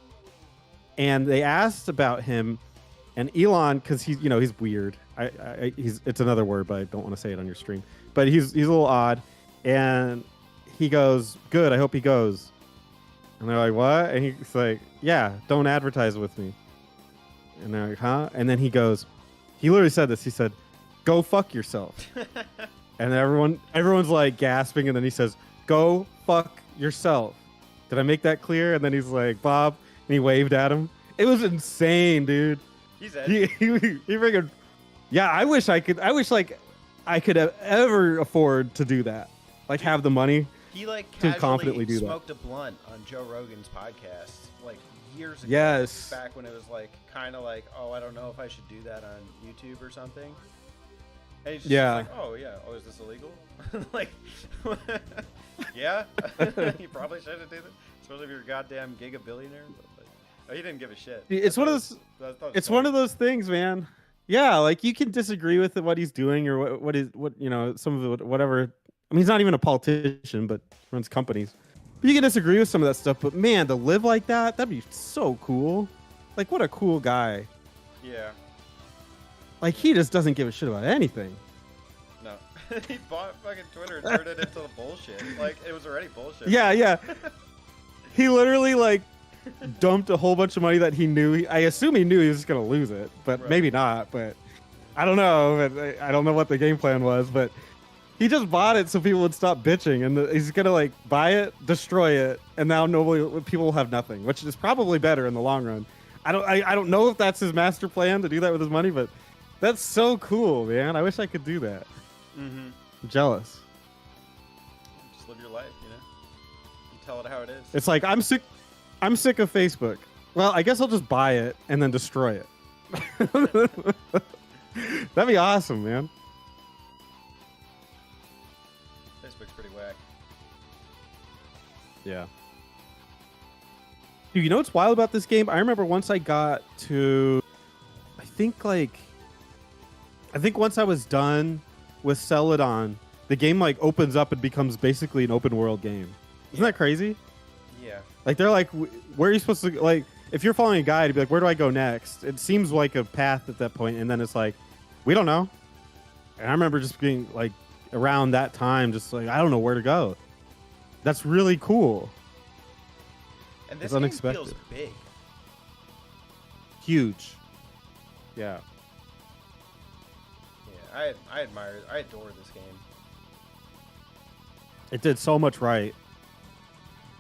And they asked about him, and Elon, because he's weird. It's another word, but I don't want to say it on your stream. But he's a little odd, and he goes, "Good, I hope he goes." And they're like, "What?" And he's like, "Yeah, don't advertise with me." And they're like, "Huh?" And then he goes, he literally said this. He said, "Go fuck yourself." And everyone's like gasping, and then he says, "Go fuck yourself." Did I make that clear? And then he's like, "Bob," and he waved at him. It was insane, dude. He's edgy. He freaking, yeah. I wish I could ever afford to do that. Like have the money. He like to confidently do smoked a blunt on Joe Rogan's podcast like years ago. Yes. Back when it was like kind of like, oh, I don't know if I should do that on YouTube or something. And he's just like, oh yeah, oh is this illegal? Like, yeah, you probably shouldn't do that, especially if you're a goddamn gigabillionaire. But like, oh, he didn't give a shit. It's one of those. It's one of those things, man. Yeah, like you can disagree with what he's doing or what some of the whatever. I mean, he's not even a politician, but runs companies. But you can disagree with some of that stuff. But man, to live like that'd be so cool. Like, what a cool guy. Yeah. Like, he just doesn't give a shit about anything. No. He bought fucking Twitter and turned it into bullshit. Like, it was already bullshit. Yeah. He literally, like, dumped a whole bunch of money that he knew. I assume he knew he was just going to lose it, but right. Maybe not. But I don't know. But I don't know what the game plan was, but he just bought it so people would stop bitching. And he's going to, like, buy it, destroy it, and now people will have nothing, which is probably better in the long run. I don't know if that's his master plan to do that with his money, but that's so cool, man. I wish I could do that. Mm-hmm. I'm jealous. Just live your life, you know? You tell it how it is. It's like, I'm sick of Facebook. Well, I guess I'll just buy it and then destroy it. That'd be awesome, man. Facebook's pretty whack. Yeah. Dude, you know what's wild about this game? I remember once I got to, I think once I was done with Celadon, the game like opens up and becomes basically an open world game. Isn't that crazy? Yeah. Like they're like, where are you supposed to, like, if you're following a guide, you'd be like, where do I go next? It seems like a path at that point, and then it's like, we don't know. And I remember just being like, around that time, just like, I don't know where to go. That's really cool. And this game feels big. Huge. Yeah. Yeah, I adore this game. It did so much right.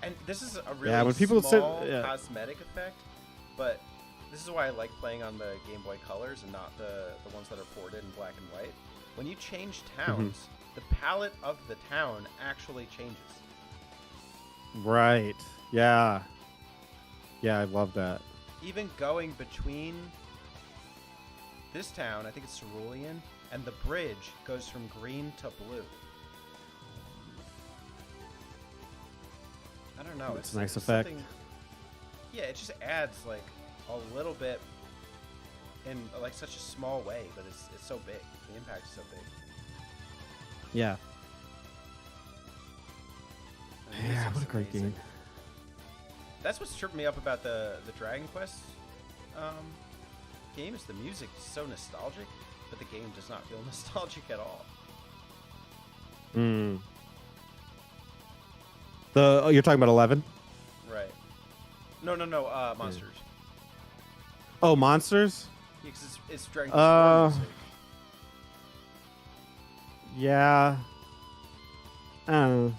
And this is a really when people small cosmetic effect, but this is why I like playing on the Game Boy Colors and not the ones that are ported in black and white. When you change towns, the palette of the town actually changes. Right. Yeah. Yeah, I love that. Even going between this town, I think it's Cerulean, and the bridge goes from green to blue. I don't know. It's a nice effect. Yeah, it just adds like a little bit in like such a small way, but it's so big. The impact is so big. Yeah. Yeah, what a great game. That's what's tripped me up about the Dragon Quest game is the music is so nostalgic, but the game does not feel nostalgic at all. You're talking about 11? Right. No, Monsters. Oh, monsters. Yeah, 'cause it's Dragon Uh, Quest 4 music. Yeah. I don't know.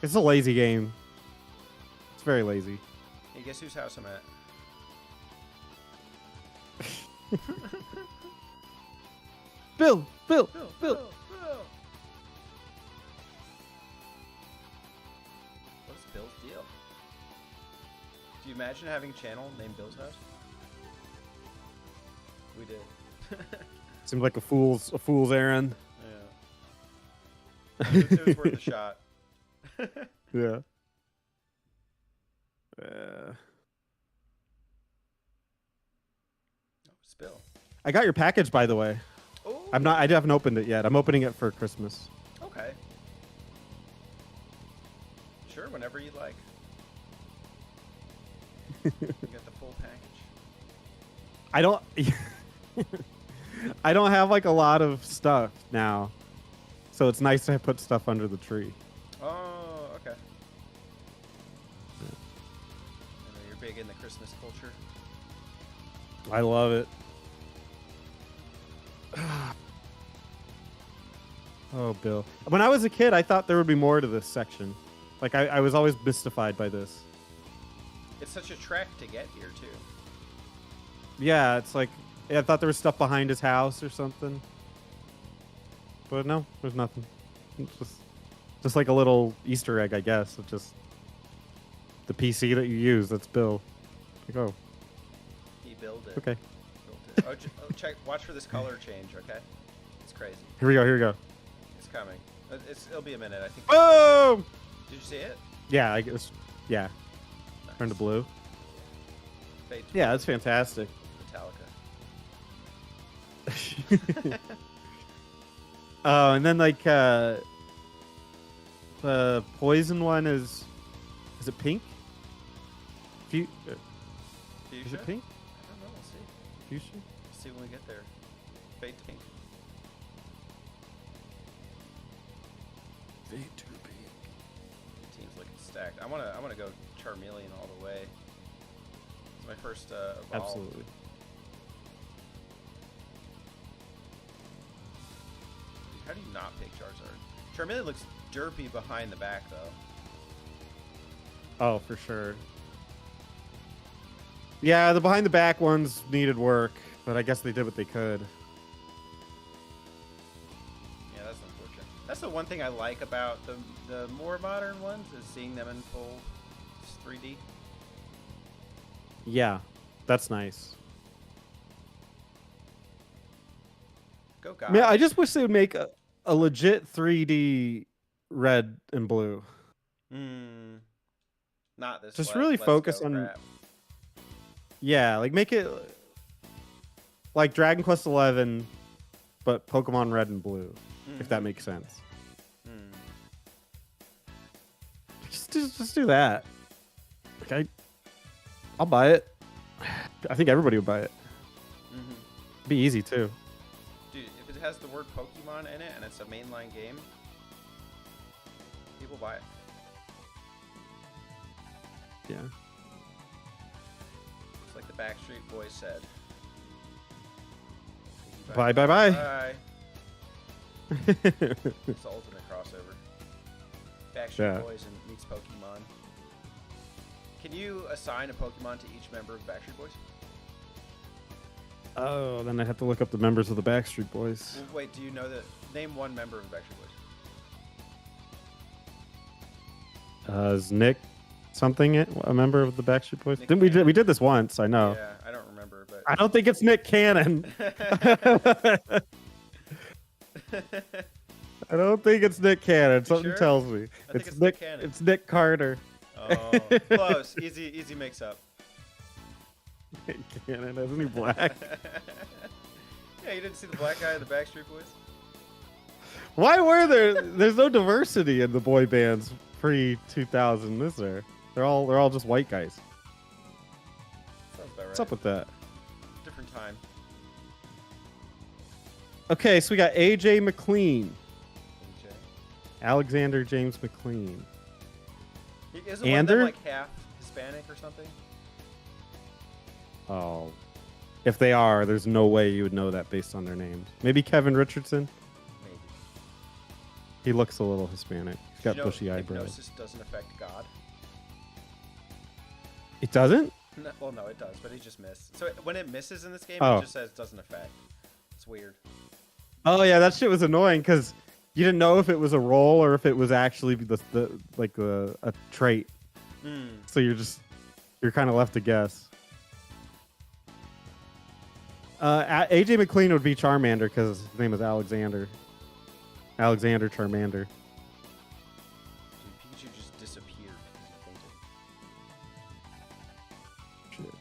It's a lazy game. It's very lazy. Hey, guess whose house I'm at? Bill. Bill. What's Bill's deal? Do you imagine having a channel named Bill's House? We did. Seems like a fool's errand. Yeah. It was worth a shot. Yeah. Oh, Spill. I got your package, by the way. Oh. I haven't opened it yet. I'm opening it for Christmas. Okay. Sure, whenever you like. You got the full package. I don't. I don't have like a lot of stuff now, so it's nice to put stuff under the tree. Oh, okay. I know you're big in the Christmas culture. I love it. Oh, Bill. When I was a kid, I thought there would be more to this section. Like, I was always mystified by this. It's such a trek to get here, too. Yeah, it's like, I thought there was stuff behind his house or something. But no, there's nothing. It's just like a little Easter egg, I guess. It's just the PC that you use, that's Bill. Like, oh. He built it. Okay. Built it. Check. Watch for this color change, okay? It's crazy. Here we go. It's coming. It'll be a minute, I think. Boom! Did you see it? Yeah, I guess. Yeah. Nice. Turn to blue. Fade to Yeah, blue. that's fantastic. Metallica. Oh, and then like the poison one is it pink? Is Fuchsia? it pink? I don't know. We'll see. Fuchsia? We'll see when we get there. Fade to pink. Fade to pink. Team's looking stacked. I wanna go Charmeleon all the way. It's my first evolve. Absolutely. How do you not pick Charizard? Charmeleon looks derpy behind the back, though. Oh, for sure. Yeah, the behind the back ones needed work, but I guess they did what they could. Yeah, that's unfortunate. That's the one thing I like about the more modern ones is seeing them in full 3D. Yeah, that's nice. Go God. Yeah, I just wish they would make a legit 3D red and blue. Not this. Just like, really let's focus go on. crap. Yeah, like make it like Dragon Quest 11, but Pokemon Red and Blue, if that makes sense. Just do that. Okay, I'll buy it. I think everybody would buy it. Be easy too. Dude, if it has the word Pokemon in it and it's a mainline game, people buy it. Yeah. It's like the Backstreet Boys said. Bye. Bye. It's the ultimate crossover. Backstreet Boys and meets Pokemon. Can you assign a Pokemon to each member of Backstreet Boys? Oh, then I have to look up the members of the Backstreet Boys. Well, wait, do you know that? Name one member of the Backstreet Boys. Is Nick something a member of the Backstreet Boys? Nick Didn't we Cannon. we did this once? I know. Yeah, I don't remember, but I don't think it's Nick Cannon. I don't think it's Nick Cannon. Something sure? tells me I think it's Nick Cannon. It's Nick Carter. Oh, close. Easy mix-up. Nick Cannon, isn't he black? Yeah, you didn't see the black guy in the Backstreet Boys? Why were there's no diversity in the boy bands pre-2000, is there? They're all just white guys. Sounds about right. What's up with that? Different time. Okay, so we got AJ McLean. AJ. Alexander James McLean. Isn't one of them like half Hispanic or something? Oh, If they are, there's no way you would know that based on their names. Maybe Kevin Richardson. Maybe. He looks a little Hispanic. He's got bushy eyebrows. Hypnosis doesn't affect God. It doesn't? No, well, no, it does, but he just missed. So when it misses in this game, Oh. it just says doesn't affect. It's weird. Oh yeah, that shit was annoying because you didn't know if it was a roll or if it was actually a trait. So you're kind of left to guess. AJ McLean would be Charmander because his name is Alexander. Alexander Charmander. Dude, Pikachu just disappeared because he fainted. Shit.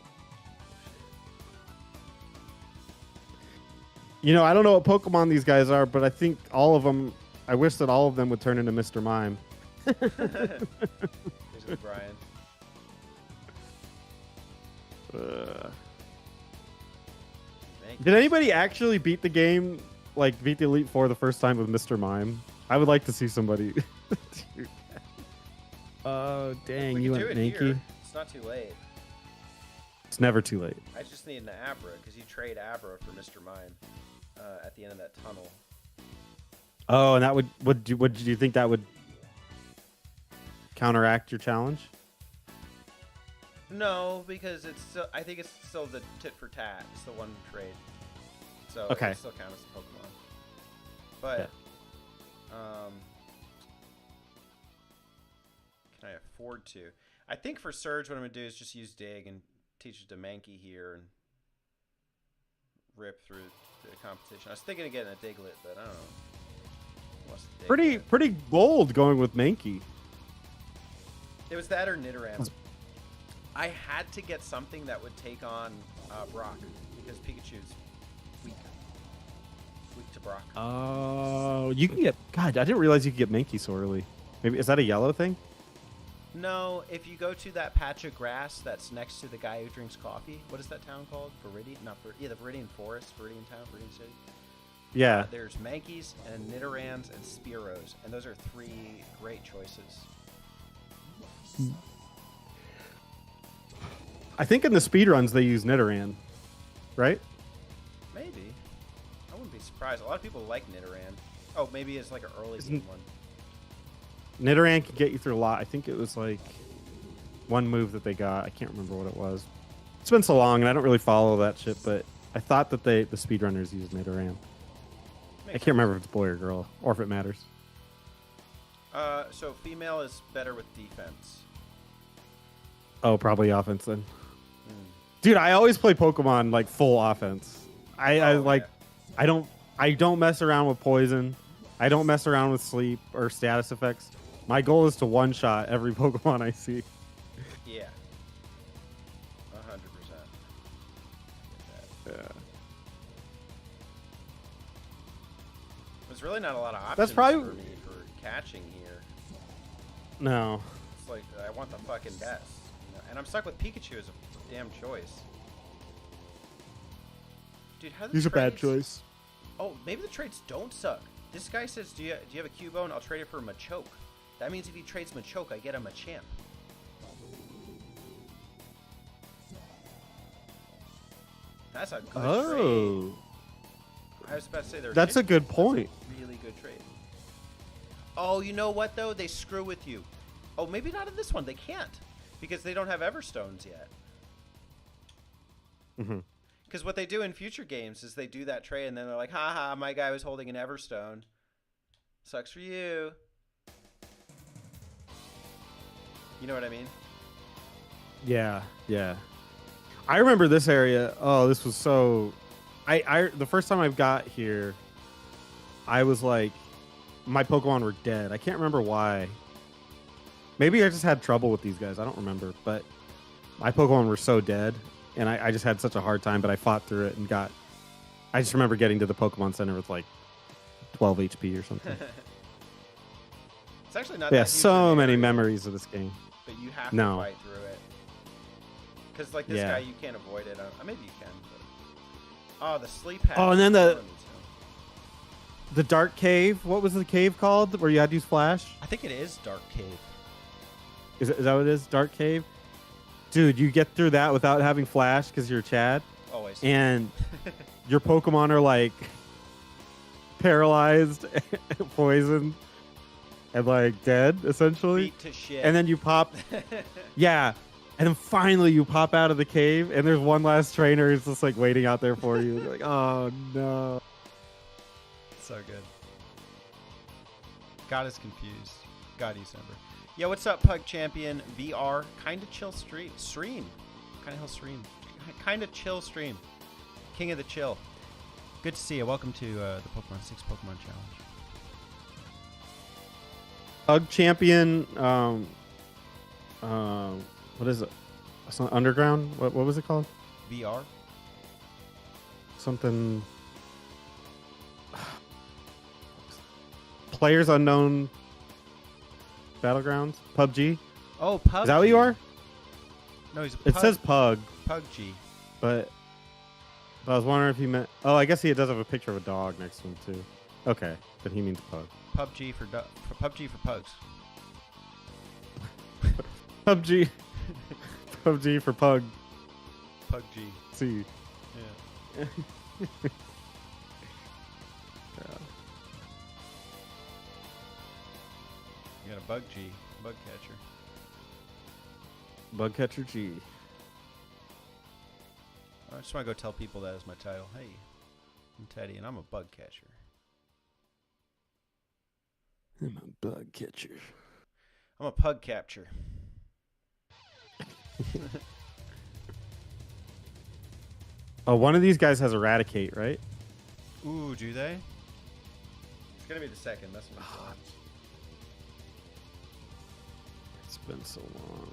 You know, I don't know what Pokemon these guys are, but I think all of them. I wish that all of them would turn into Mr. Mime. Here's with Brian. Did anybody actually beat the game, like beat the Elite Four the first time with Mr. Mime? I would like to see somebody. Oh, dang, We you can do went it Mankey? here. It's not too late. It's never too late. I just need an Abra because you trade Abra for Mr. Mime at the end of that tunnel. Oh, and that would you think that would counteract your challenge? No, because it's still. I think it's still the tit for tat. It's the one trade. So Okay. it still counts as a Pokemon. But can I afford to? I think for Surge, what I'm gonna do is just use Dig and teach it to Mankey here and rip through the competition. I was thinking of getting a Diglett, but I don't know. What's the Diglett? Pretty bold going with Mankey. It was that or Nidoran. I had to get something that would take on Brock because Pikachu's weak to Brock. Oh, you can get. God, I didn't realize you could get Mankey so early. Maybe is that a yellow thing? No, if you go to that patch of grass that's next to the guy who drinks coffee, what is that town called? Viridian? Not Viridian. Yeah, the Viridian Forest, Viridian Town, Viridian City. Yeah. There's Mankeys and Nidorans and Spearows, and those are three great choices. I think in the speedruns they use Nidoran, right? Maybe. I wouldn't be surprised. A lot of people like Nidoran. Oh, maybe it's like an early game one. Nidoran could get you through a lot. I think it was like one move that they got. I can't remember what it was. It's been so long, and I don't really follow that shit, but I thought that the speedrunners used Nidoran. I can't remember if it's boy or girl, or if it matters. So female is better with defense. Oh, probably offense then. Dude, I always play Pokemon like full offense. I don't mess around with poison. I don't mess around with sleep or status effects. My goal is to one-shot every Pokemon I see. Yeah. 100%. Yeah. There's really not a lot of options That's probably for me for catching here. No. It's like, I want the fucking best. You know? And I'm stuck with Pikachu as a damn choice. Dude, how do He's a bad choice. Oh, maybe the trades don't suck. This guy says, do you have a Cubone? I'll trade it for a Machoke. That means if he trades Machoke, I get a Machamp. That's a good trade. I was about to say that's a good point. That's a really good trade. Oh, you know what though? They screw with you. Oh, maybe not in this one. They can't because they don't have Everstones yet. Because what they do in future games is they do that trade and then they're like, haha, my guy was holding an Everstone. Sucks for you. You know what I mean? Yeah, yeah. I remember this area. Oh, this was so... the first time I got here, I was like, my Pokemon were dead. I can't remember why. Maybe I just had trouble with these guys. I don't remember. But my Pokemon were so dead, and I just had such a hard time, but I fought through it and got... I just remember getting to the Pokemon Center with like 12 HP or something. It's actually not yeah, that huge so an many area, memories of this game. But you have to fight through it. Because like this guy, you can't avoid it. Maybe you can. But... Oh, the sleep hat. Oh, and then the Dark Cave. What was the cave called where you had to use Flash? I think it is Dark Cave. Is that what it is? Dark Cave? Dude, you get through that without having Flash because you're Chad? Always. and your Pokemon are like paralyzed, poisoned, and like dead essentially. Beat to shit. And then you pop, yeah. And then finally you pop out of the cave, and there's one last trainer who's just like waiting out there for you. You're like, oh no. So good. God is confused. God December. Yeah, what's up, Pug Champion VR? Kinda chill stream. Kinda chill stream. King of the chill. Good to see you. Welcome to the Pokemon 6 Pokemon Challenge. Pug Champion. What is it? It's not Underground. What was it called? VR. Something. Players Unknown Battlegrounds. PUBG. Oh, Pug. Is that what you are? No, he's a It says Pug, PUBG. but I was wondering if he meant. Oh, I guess he does have a picture of a dog next to him too. Okay, then he means Pug. PUBG for PUBG for pugs. PUBG. PUBG for Pug. PUBG. See. Yeah. You got a bug G, bug catcher. Bug Catcher G. I just want to go tell people that is my title. Hey, I'm Teddy, and I'm a bug catcher. I'm a bug catcher. I'm a pug capture. Oh, one of these guys has Eradicate, right? Ooh, do they? It's gonna be the second. That's what I'm It's been so long.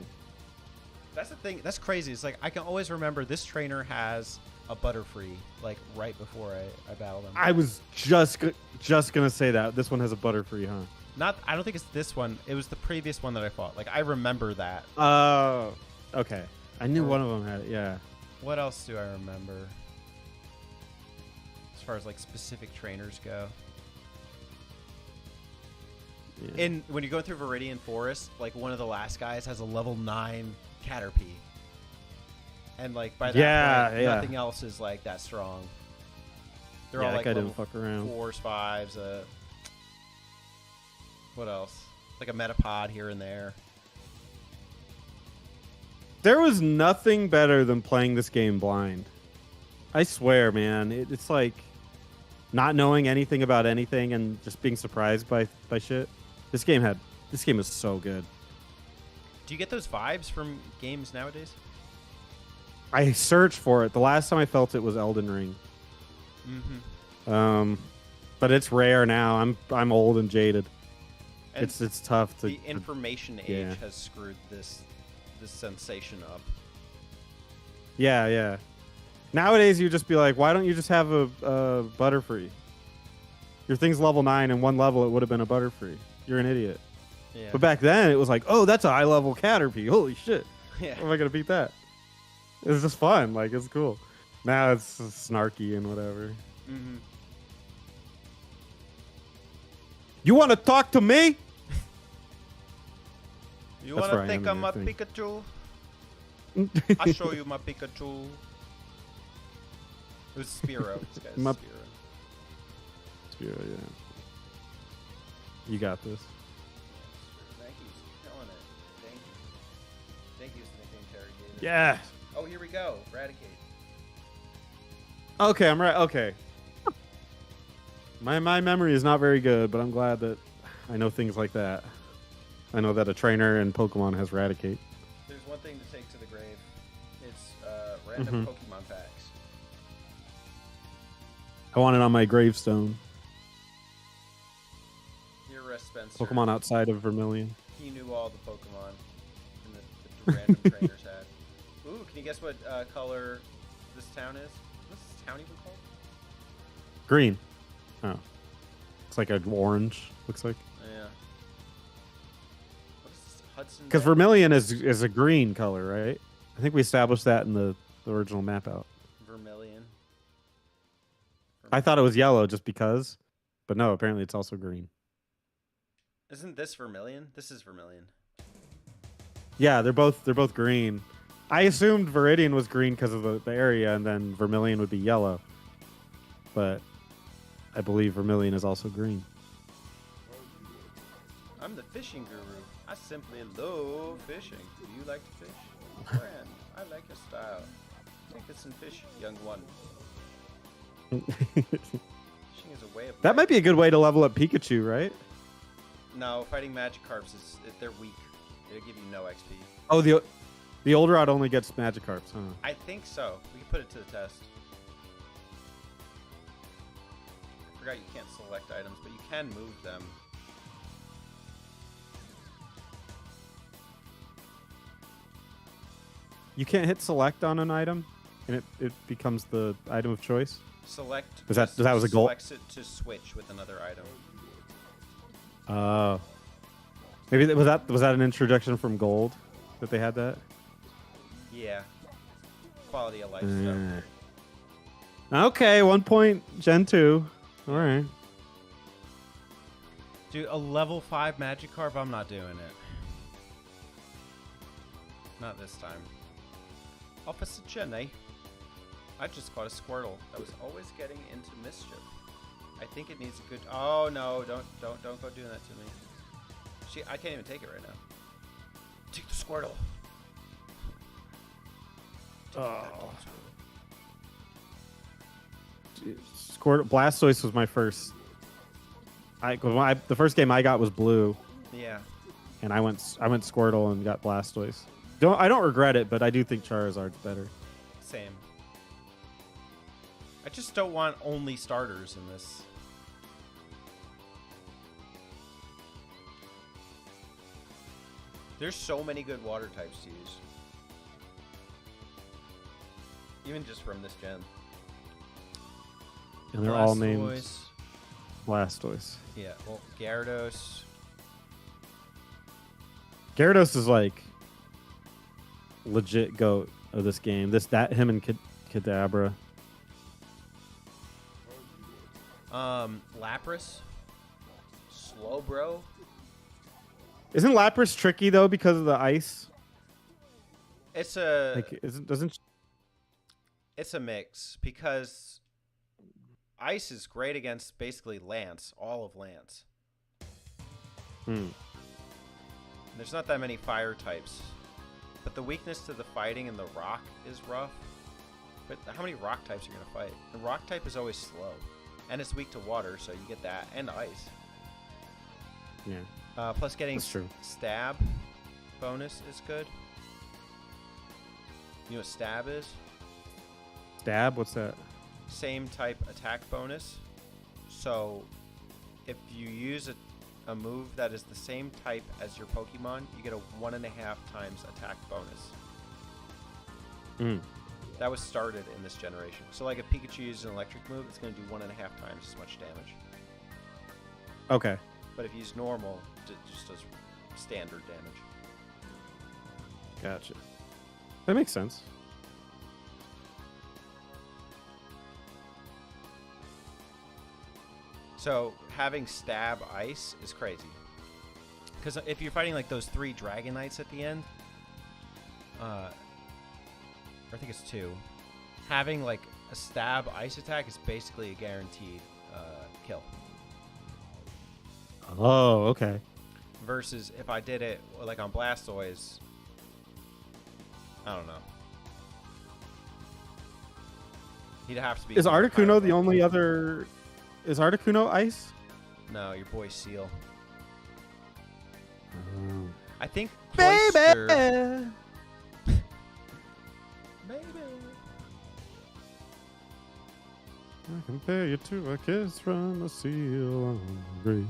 That's the thing. That's crazy. It's like I can always remember this trainer has a Butterfree, like right before I battled him. I was just gonna say that this one has a Butterfree, huh? Not. I don't think it's this one. It was the previous one that I fought. Like I remember that. Oh, okay. I knew one of them had it. Yeah. What else do I remember? As far as like specific trainers go. Yeah. And when you go through Viridian Forest, like one of the last guys has a level 9 Caterpie. And like by that point, nothing else is like that strong. They're all that like guy level didn't fuck around. 4s, 5s, what else? Like a Metapod here and there. There was nothing better than playing this game blind. I swear, man. It's like not knowing anything about anything and just being surprised by shit. This game is so good. Do you get those vibes from games nowadays? I searched for it. The last time I felt it was Elden Ring. Mm-hmm. But it's rare now. I'm old and jaded. And it's tough to. The information age has screwed this sensation up. Yeah. Nowadays, you just be like, why don't you just have a Butterfree? Your thing's level 9, and one level it would have been a Butterfree. You're an idiot. Yeah. But back then, it was like, oh, that's a high level Caterpie. Holy shit! Yeah. How am I gonna beat that? It was just fun. Like it's cool. Now it's snarky and whatever. Mm-hmm. You want to talk to me? You That's want where I to think am I'm in a your Pikachu? I'll show you my Pikachu. It was Spearow. This guy's My- Spearow. Yeah. You got this. Thank you. Killing it. Thank you. Thank you, nickname interrogator. Yeah. Oh, here we go. Eradicate. Okay, I'm right. Okay. My memory is not very good, but I'm glad that I know things like that. I know that a trainer in Pokemon has Eradicate. There's one thing to take to the grave. It's random Pokemon packs. I want it on my gravestone. Your rest, Spencer. Pokemon outside of Vermilion. He knew all the Pokemon the random trainers had. Ooh, can you guess what color this town is? What's this town even called? Green. Oh. It's like an orange, looks like. Yeah. What is this? Hudson? Because Valley? Vermilion is a green color, right? I think we established that in the original map out. Vermilion. I thought it was yellow just because, but no, apparently it's also green. Isn't this Vermilion? This is Vermilion. Yeah, they're both green. I assumed Viridian was green because of the area, and then Vermilion would be yellow. But I believe Vermilion is also green. I'm the fishing guru. I simply love fishing. Do you like to fish? Friend, I like your style. Take us and fish, young one. Fishing is a way of That might be a good way to level up Pikachu, right? No, fighting Magikarps they're weak. They give you no XP. Oh, the old route only gets Magikarps, huh? I think so. We can put it to the test. I forgot you can't select items, but you can move them. You can't hit select on an item, and it becomes the item of choice. Select. That was a goal? Selects it to switch with another item. Maybe was that an introduction from Gold that they had that? Yeah. Quality of life stuff. Okay, 1 point Gen 2. All right. Dude, a level 5 Magikarp, I'm not doing it. Not this time. Officer Jenny. I just caught a Squirtle that was always getting into mischief. I think it needs a good... Oh, no, don't go doing that to me. I can't even take it right now. Take the Squirtle. Squirtle, Blastoise was my first. The first game I got was Blue. Yeah. And I went Squirtle and got Blastoise. I don't regret it, but I do think Charizard's better. Same. I just don't want only starters in this. There's so many good water types to use. Even just from this gen. And they're all named Blastoise. Yeah, well, Gyarados. Gyarados is like legit GOAT of this game. Him and Kadabra. Lapras. Slowbro. Isn't Lapras tricky though because of the ice? It's a It's a mix because ice is great against basically Lance, all of Lance. There's not that many fire types, but the weakness to the fighting in the rock is rough. But how many rock types are you gonna fight? The rock type is always slow, and it's weak to water, so you get that and ice. Yeah. Plus getting That's true. stab bonus is good. You know what stab is? Stab? What's that? Same type attack bonus. So if you use a move that is the same type as your Pokemon, you get a 1.5 times attack bonus. That was started in this generation. So like if Pikachu uses an electric move, it's going to do 1.5 times as much damage. Okay. But if you use normal, it just does standard damage. Gotcha. That makes sense. So having stab ice is crazy. Because if you're fighting like those 3 Dragonites at the end, I think it's 2, having like a stab ice attack is basically a guaranteed kill. Oh, okay. Versus if I did it like on Blastoise, I don't know. He'd have to be. Is Articuno the only other? Is Articuno ice? No, your boy Seal. Oh. I think. Baby. Cloyster... Baby. I compare you to a kiss from a seal on the grave.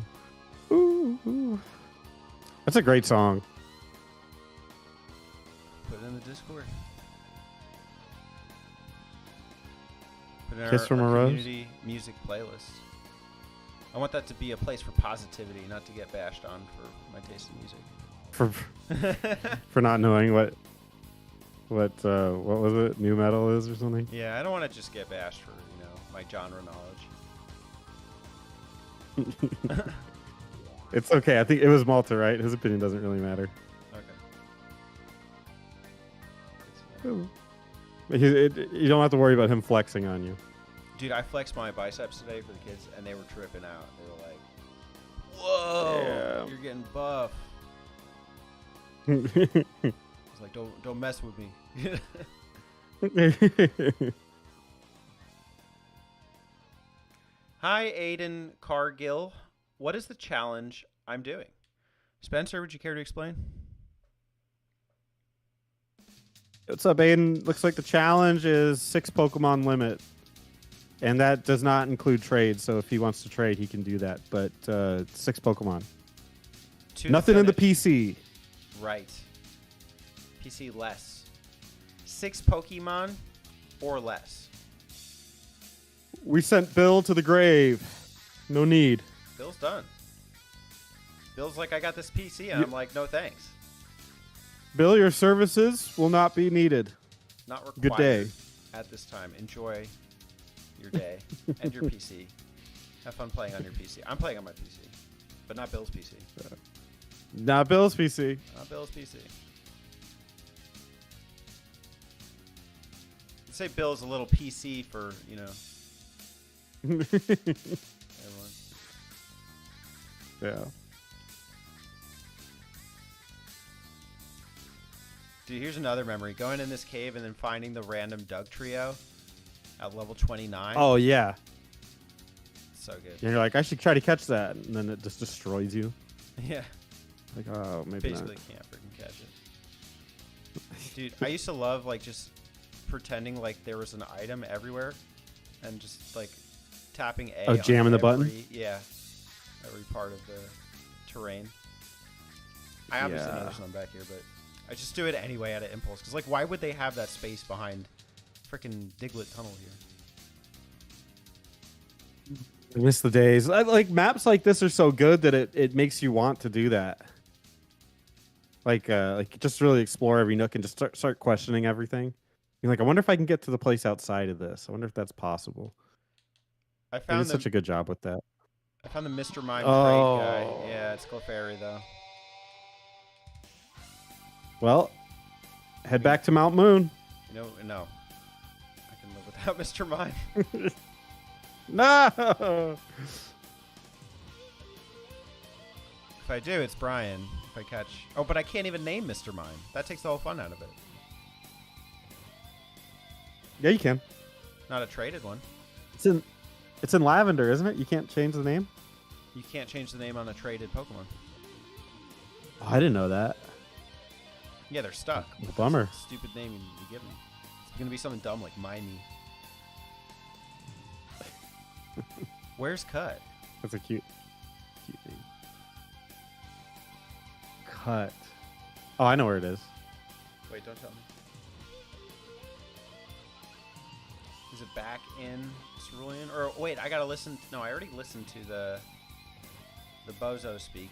Ooh. That's a great song. Put it in the Discord. Put it in Kiss from a Rose? community music playlist. I want that to be a place for positivity, not to get bashed on for my taste in music. For not knowing what was it? New metal is or something? Yeah, I don't want to just get bashed for, my genre knowledge. It's okay. I think it was Malta, right? His opinion doesn't really matter. Okay. You don't have to worry about him flexing on you. Dude, I flexed my biceps today for the kids, and they were tripping out. They were like, "Whoa, you're getting buff." I was like, "Don't mess with me." Hi, Aiden Cargill. What is the challenge I'm doing? Spencer, would you care to explain? What's up, Aiden? Looks like the challenge is 6 Pokemon limit. And that does not include trade, so if he wants to trade, he can do that. But 6 Pokemon. Nothing in the PC. Right. PC less. 6 Pokemon or less. We sent Bill to the grave. No need. Bill's done. Bill's like, I got this PC, and I'm like, no thanks. Bill, your services will not be needed. Not required. Good day. At this time. Enjoy your day and your PC. Have fun playing on your PC. I'm playing on my PC, but not Bill's PC. Not Bill's PC. Not Bill's PC. Let's say Bill's a little PC for, you know, everyone. Yeah. Dude, here's another memory. Going in this cave and then finding the random Doug trio at level 29. Oh, yeah. So good. And you're like, I should try to catch that. And then it just destroys you. Yeah. Like, oh, maybe Basically not. can't freaking catch it. Dude, I used to love, like, just pretending like there was an item everywhere and just, like, tapping A. Oh, jamming the button? Yeah. Every part of the terrain. I obviously know there's none back here, but I just do it anyway out of impulse. Because, like, why would they have that space behind freaking Diglett Tunnel here? I miss the days. Like, maps like this are so good that it makes you want to do that. Like just really explore every nook and just start questioning everything. You're like, I wonder if I can get to the place outside of this. I wonder if that's possible. I found such a good job with that. I found the Mr. Mime trade guy. Yeah, it's Clefairy, though. Well, head back to Mount Moon. No. I can live without Mr. Mime. No! If I do, it's Brian. If I catch... Oh, but I can't even name Mr. Mime. That takes the whole fun out of it. Yeah, you can. Not a traded one. It's in Lavender, isn't it? You can't change the name? You can't change the name on a traded Pokemon. Oh, I didn't know that. Yeah, they're stuck. Bummer. Stupid name you give them. It's gonna be something dumb like Mimey. Where's Cut? That's a cute name. Cut. Oh, I know where it is. Wait, don't tell me. Is it back in Cerulean? Or wait, I gotta listen. No, I already listened to the Bozo speak.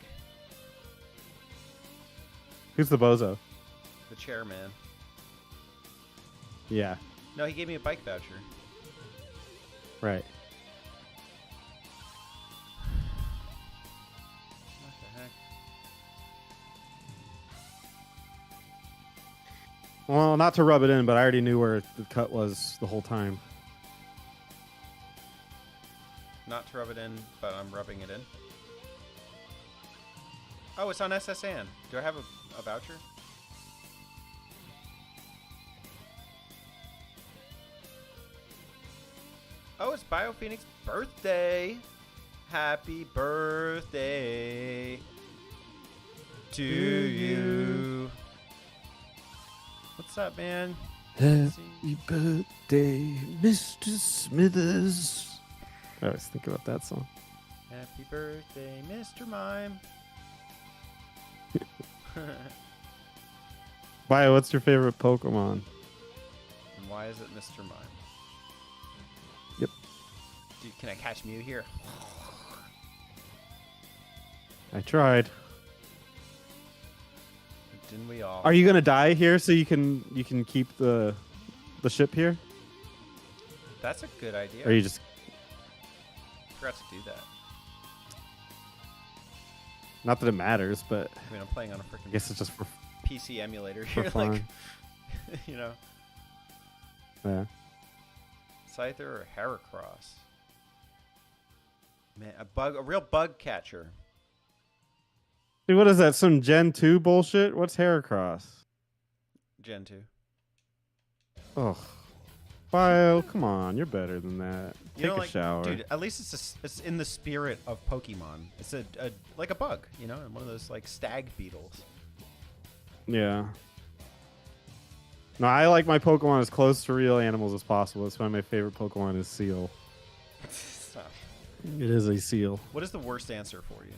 Who's the bozo? The chairman. Yeah. No, he gave me a bike voucher. Right. What the heck? Well, not to rub it in, but I already knew where the cut was the whole time. Not to rub it in, but I'm rubbing it in. Oh, it's on SSN. Do I have a voucher? Oh, it's BioPhoenix's birthday. Happy birthday to you. What's up, man? Happy birthday, Mr. Smithers. I always think about that song. Happy birthday, Mr. Mime. Bio, what's your favorite Pokemon? And why is it Mr. Mime? Yep. Dude, can I catch Mew here? I tried. Didn't we all? Are you gonna die here so you can keep the ship here? That's a good idea. Or you just forgot to do that. not that it matters, but I mean, I'm playing on a freaking I guess it's just for PC emulator here. fun. Like, you know, Yeah. Scyther or Heracross? Man, a real bug catcher. Dude, what is that? Some Gen 2 bullshit? What's Heracross? Gen 2. Ugh. File, come on, you're better than that. You Take a shower. Dude, at least it's in the spirit of Pokemon. It's like a bug, you know, one of those like stag beetles. Yeah. No, I like my Pokemon as close to real animals as possible. That's why my favorite Pokemon is Seal. Stop. It is a seal. What is the worst answer for you?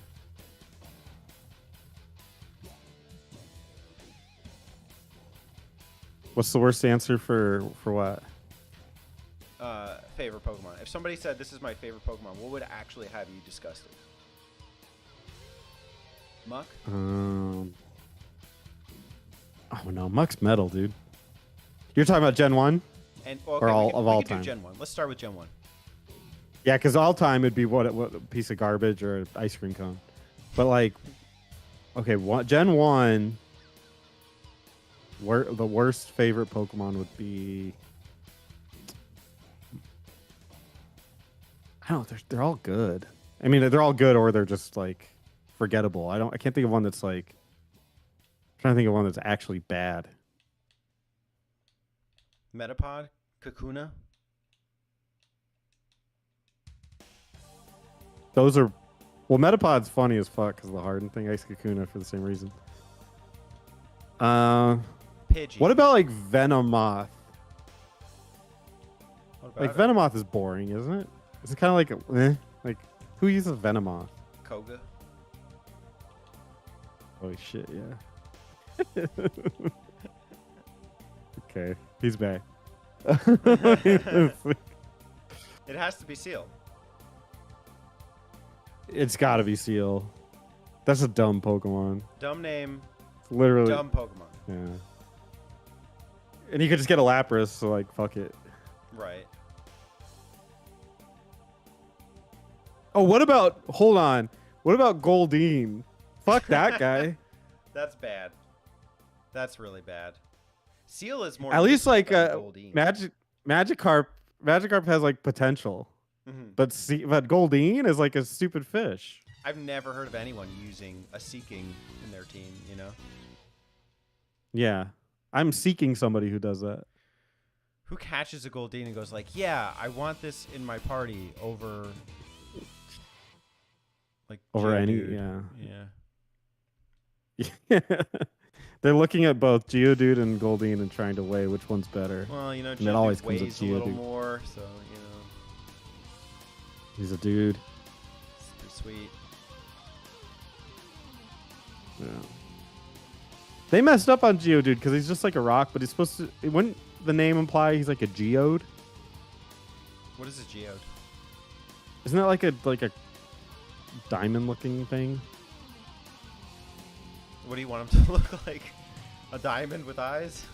What's the worst answer for what? Favorite Pokemon. If somebody said this is my favorite Pokemon, what would actually have you disgusted? Muck? Oh no, Muck's metal, dude. You're talking about Gen 1? And or all of all time? Gen 1. Let's start with Gen 1. Yeah, because all time it'd be what a piece of garbage or an ice cream cone. But like, okay, Gen 1, the worst favorite Pokemon would be. I don't know. They're all good. I mean, they're all good, or they're just like forgettable. I can't think of one that's like. I'm trying to think of one that's actually bad. Metapod, Kakuna. Those are, well, Metapod's funny as fuck because of the Harden thing. Ice Kakuna for the same reason. Pidgey. What about like Venomoth? Like it? Venomoth is boring, isn't it? Is it kind of like who uses Venomoth? Koga. Holy shit, yeah. Okay, he's back. It has to be Seal. It's gotta be Seal. That's a dumb Pokemon. Dumb name. It's literally dumb Pokemon. Yeah. And you could just get a Lapras, so like fuck it. Right. Oh, what about? Hold on. What about Goldeen? Fuck that guy. That's bad. That's really bad. Seal is more. At least like Goldeen. Magikarp. Magikarp has like potential, but Goldeen is like a stupid fish. I've never heard of anyone using a Seeking in their team. You know. Yeah, I'm seeking somebody who does that. Who catches a Goldeen and goes like, "Yeah, I want this in my party over." Like over any, yeah. Yeah. They're looking at both Geodude and Goldeen and trying to weigh which one's better. Well, you know, and it always comes weighs with a little Geodude. more, so you know. He's a dude. It's pretty sweet. Yeah. They messed up on Geodude because he's just like a rock, but he's supposed to. Wouldn't the name imply he's like a geode? What is a geode? Isn't that like a diamond-looking thing? What do you want him to look like? A diamond with eyes?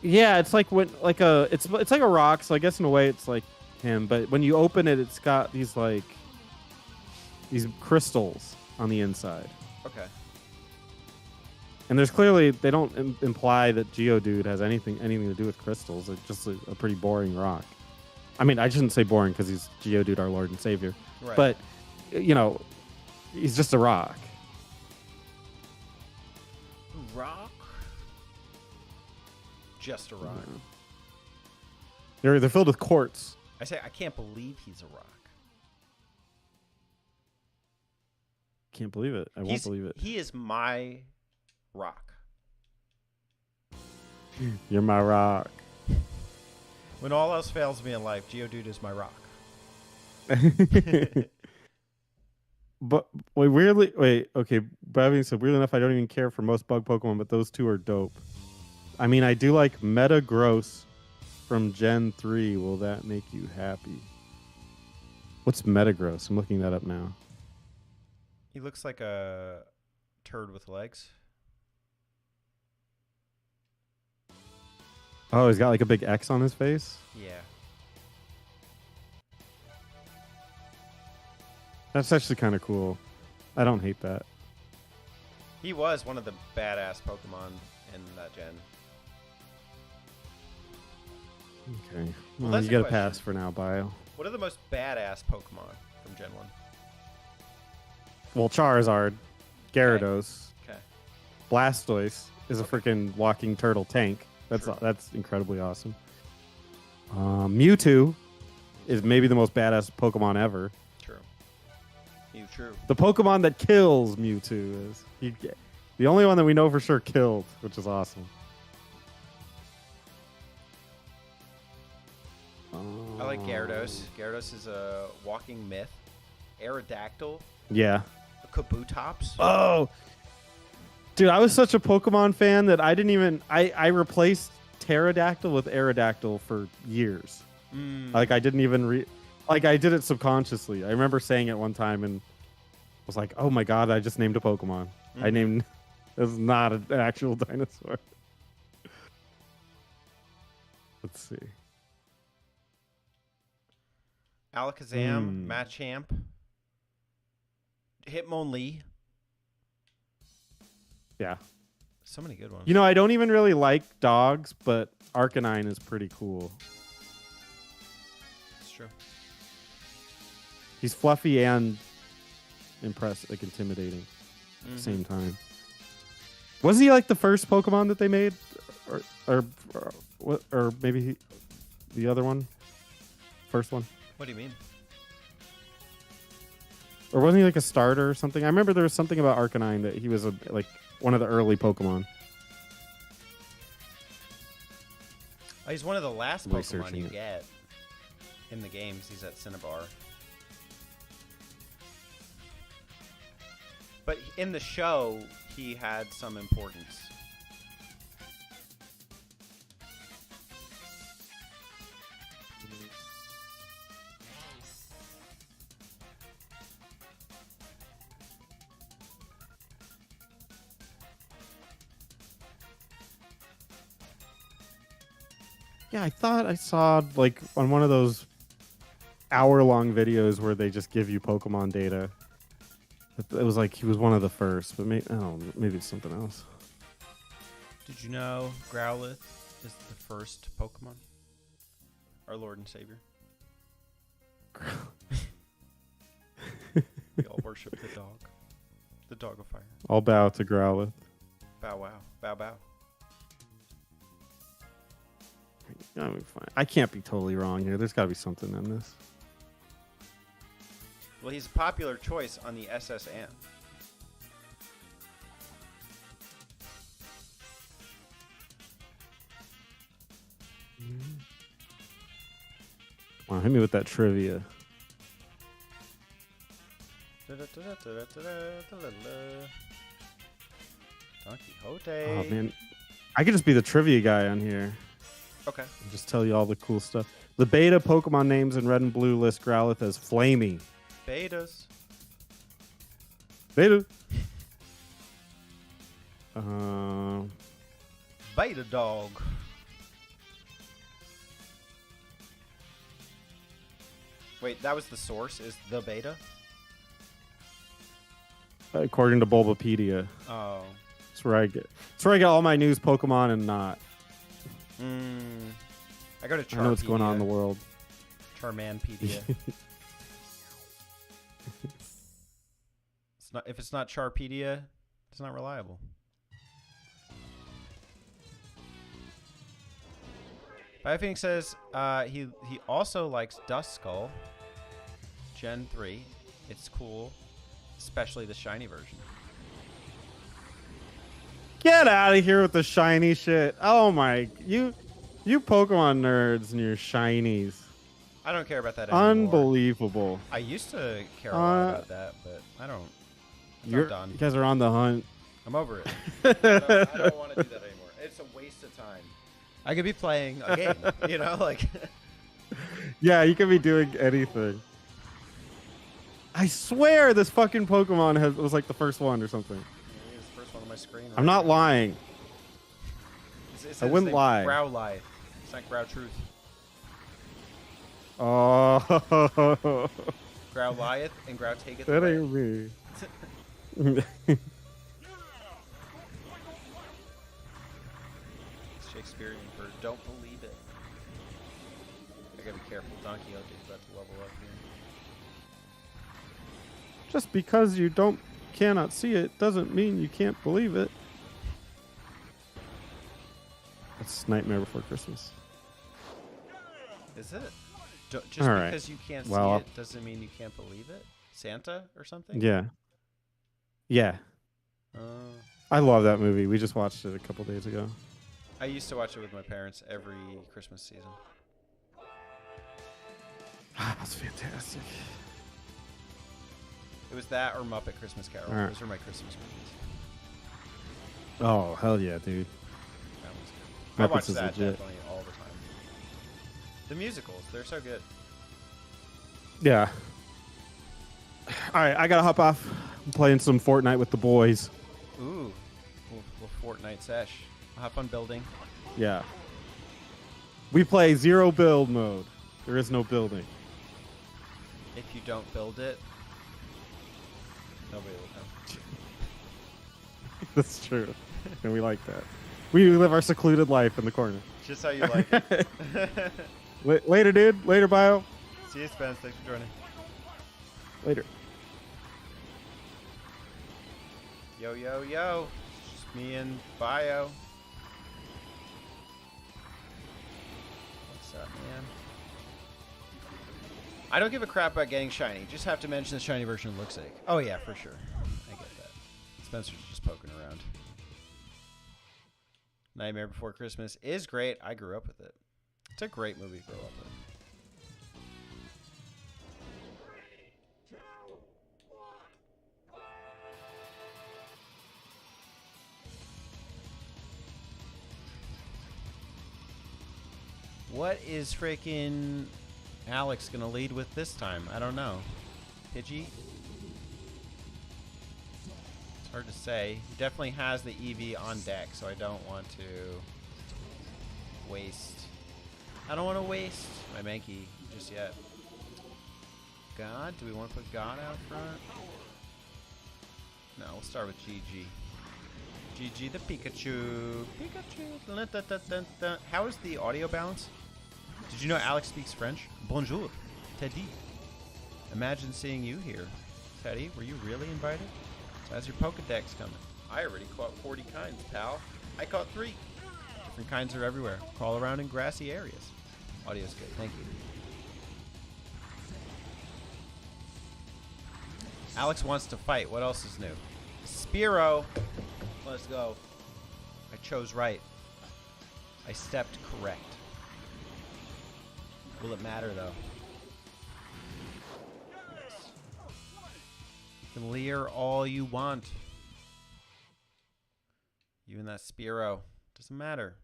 Yeah, it's like it's like a rock, so I guess in a way it's like him. But when you open it, it's got these crystals on the inside. Okay. And there's clearly they don't imply that Geodude has anything to do with crystals. It's just a pretty boring rock. I mean, I shouldn't say boring because he's Geodude, our Lord and Savior. Right. But you know, he's just a rock. Rock? Just a rock. They're filled with quartz. I say I can't believe he's a rock. Can't believe it. I won't believe it. He is my rock. You're my rock. When all else fails me in life, Geodude is my rock. But okay. Braving said, weirdly enough, I don't even care for most bug Pokemon, but those two are dope. I mean, I do like Metagross from Gen 3. Will that make you happy? What's Metagross? I'm looking that up now. He looks like a turd with legs. Oh, he's got like a big X on his face? Yeah. That's actually kind of cool. I don't hate that. He was one of the badass Pokemon in that gen. Okay. Well, Well, that's you a got to question. pass for now, Bio. What are the most badass Pokemon from Gen 1? Well, Charizard, Gyarados, Okay. Blastoise is a freaking walking turtle tank. True. That's incredibly awesome. Mewtwo is maybe the most badass Pokemon ever. True. True. The Pokemon that kills Mewtwo is the only one that we know for sure killed, which is awesome. I like Gyarados. Gyarados is a walking myth. Aerodactyl. Yeah. Kabutops. Oh, dude, I was such a Pokemon fan that I didn't even I replaced Pterodactyl with Aerodactyl for years. Like I didn't even like I did it subconsciously. I remember saying it one time and was like, "Oh my god, I just named a Pokemon. I named it's not an actual dinosaur." Let's see. Alakazam, Machamp, Hitmonlee. Yeah. So many good ones. You know, I don't even really like dogs, but Arcanine is pretty cool. It's true. He's fluffy and impressive, like intimidating at the same time. Was he like the first Pokemon that they made, or maybe the other one, first one? What do you mean? Or wasn't he like a starter or something? I remember there was something about Arcanine that he was like one of the early Pokemon. Oh, he's one of the last Pokemon Researching you it. get in the games. He's at Cinnabar. But in the show, he had some importance. Yeah, I thought I saw like on one of those hour-long videos where they just give you Pokemon data. It was like he was one of the first, but maybe it's something else. Did you know Growlithe is the first Pokemon? Our Lord and Savior. We all worship the dog. The dog of fire. I'll bow to Growlithe. Bow wow. Bow bow. I'm fine. I can't be totally wrong here. There's got to be something in this. Well, he's a popular choice on the SSN. Come on, hit me with that trivia. Don Quixote. Oh man, I could just be the trivia guy on here. Okay. And just tell you all the cool stuff. The beta Pokemon names in Red and Blue list Growlithe as Flamey. Betas. Beta. Beta dog. Wait, that was the source? Is the beta? According to Bulbapedia. Oh. That's where I get all my news Pokemon and not. I go to Charpedia. I know what's going on in the world. Charmanpedia. If it's not Charpedia, it's not reliable. Phoenix says he also likes Duskull, Gen 3. It's cool, especially the shiny version. Get out of here with the shiny shit. Oh my, you Pokemon nerds and your shinies. I don't care about that anymore. Unbelievable. I used to care a lot about that, but I don't. I'm done. You guys are on the hunt. I'm over it. I don't want to do that anymore. It's a waste of time. I could be playing a game, you know, like. Yeah, you could be doing anything. I swear this fucking Pokemon was like the first one or something. It's the first one on my screen. I'm not lying. I wouldn't lie. Growlithe. It's not Grow Truth. Oh. Growlithe and Grow Taketh That Away. ain't me. Shakespearean for don't believe it. I gotta be careful. Don Quixote's about to level up here. Just because you cannot see it doesn't mean you can't believe it. That's Nightmare Before Christmas. Is it? Just All right. because you can't see Well, it doesn't mean you can't believe it? Santa or something? Yeah. Yeah. I love that movie. We just watched it a couple days ago. I used to watch it with my parents every Christmas season. That's fantastic. It was that or Muppet Christmas Carol. All right. Those are my Christmas movies. Oh, hell yeah, dude. That was good. I Muppets watch is that legit. definitely all the time. The musicals, they're so good. Yeah. All right, I gotta hop off. I'm playing some Fortnite with the boys. Ooh, little Fortnite sesh. I'll have fun building. Yeah. We play zero build mode. There is no building. If you don't build it, nobody will come. That's true. And we like that. We live our secluded life in the corner. Just how you like it. Later, dude. Later, Bio. See you, Spence. Thanks for joining. Later. Yo, yo, yo. It's just me and Bio. What's up, man? I don't give a crap about getting shiny. Just have to mention the shiny version looks like. Oh, yeah, for sure. I get that. Spencer's just poking around. Nightmare Before Christmas is great. I grew up with it. It's a great movie to grow up with. What is freaking Alex gonna lead with this time? I don't know. Pidgey? It's hard to say. He definitely has the EV on deck, so I don't want to waste. I don't want to waste my Mankey just yet. God? Do we want to put God out front? No, we'll start with GG. GG the Pikachu. Pikachu. Dun, dun, dun, dun, dun. How is the audio balance? Did you know Alex speaks French? Bonjour, Teddy. Imagine seeing you here. Teddy, were you really invited? So how's your Pokedex coming? I already caught 40 kinds, pal. I caught 3. Different kinds are everywhere. Crawl around in grassy areas. Audio's good. Thank you. Alex wants to fight. What else is new? Spearow. Let's go. I chose right. I stepped correct. Will it matter, though? Yes. You can leer all you want. You and that Spearow. Doesn't matter.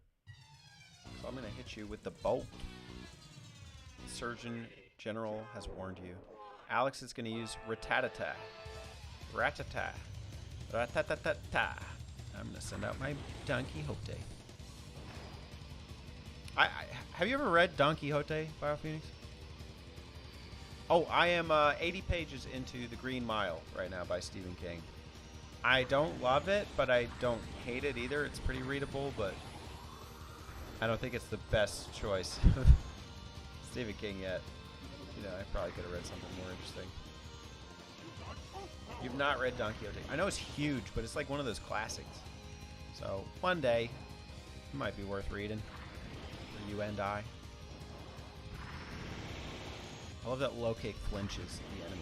So I'm going to hit you with the bolt. The Surgeon General has warned you. Alex is going to use Rattata. Rattata. Ratatata. I'm going to send out my Don Quixote. Have you ever read Don Quixote, BioPhoenix? Oh, I am 80 pages into The Green Mile right now by Stephen King. I don't love it, but I don't hate it either. It's pretty readable, but I don't think it's the best choice. Stephen King yet. You know, I probably could have read something more interesting. You've not read Don Quixote. I know it's huge, but it's like one of those classics. So one day, it might be worth reading for you and I. I love that Locate flinches the enemy.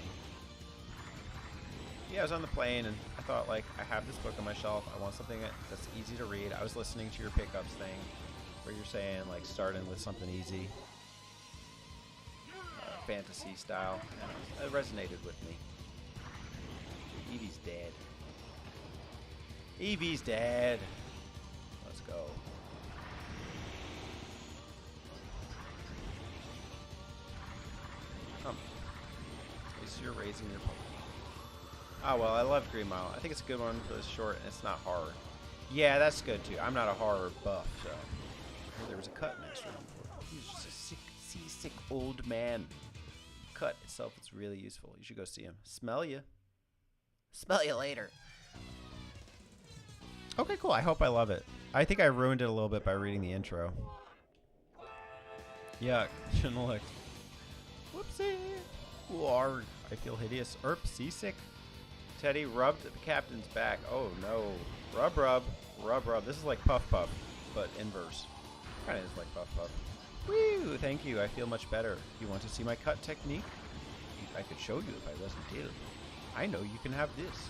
Yeah, I was on the plane and I thought, like, I have this book on my shelf. I want something that's easy to read. I was listening to your pickups thing where you're saying, like, starting with something easy, fantasy style, and it resonated with me. Eevee's dead. Eevee's dead. Let's go. Come. At least you're raising your Pokemon. Oh, well, I love Green Mile. I think it's a good one for the short, and it's not horror. Yeah, that's good, too. I'm not a horror buff, so. I heard there was a cut master on before. He's just a seasick old man. Cut itself is really useful. You should go see him. Smell you. Smell you later. Okay, cool. I hope I love it. I think I ruined it a little bit by reading the intro. Yuck. Shouldn't have looked. Whoopsie. Ooh, arg. I feel hideous. Seasick. Teddy rubbed the captain's back. Oh no. Rub, rub. Rub, rub. This is like Puff Puff, but inverse. Kind of is like Puff Puff. Woo! Thank you. I feel much better. You want to see my cut technique? I could show you if I wasn't ill. I know you can have this.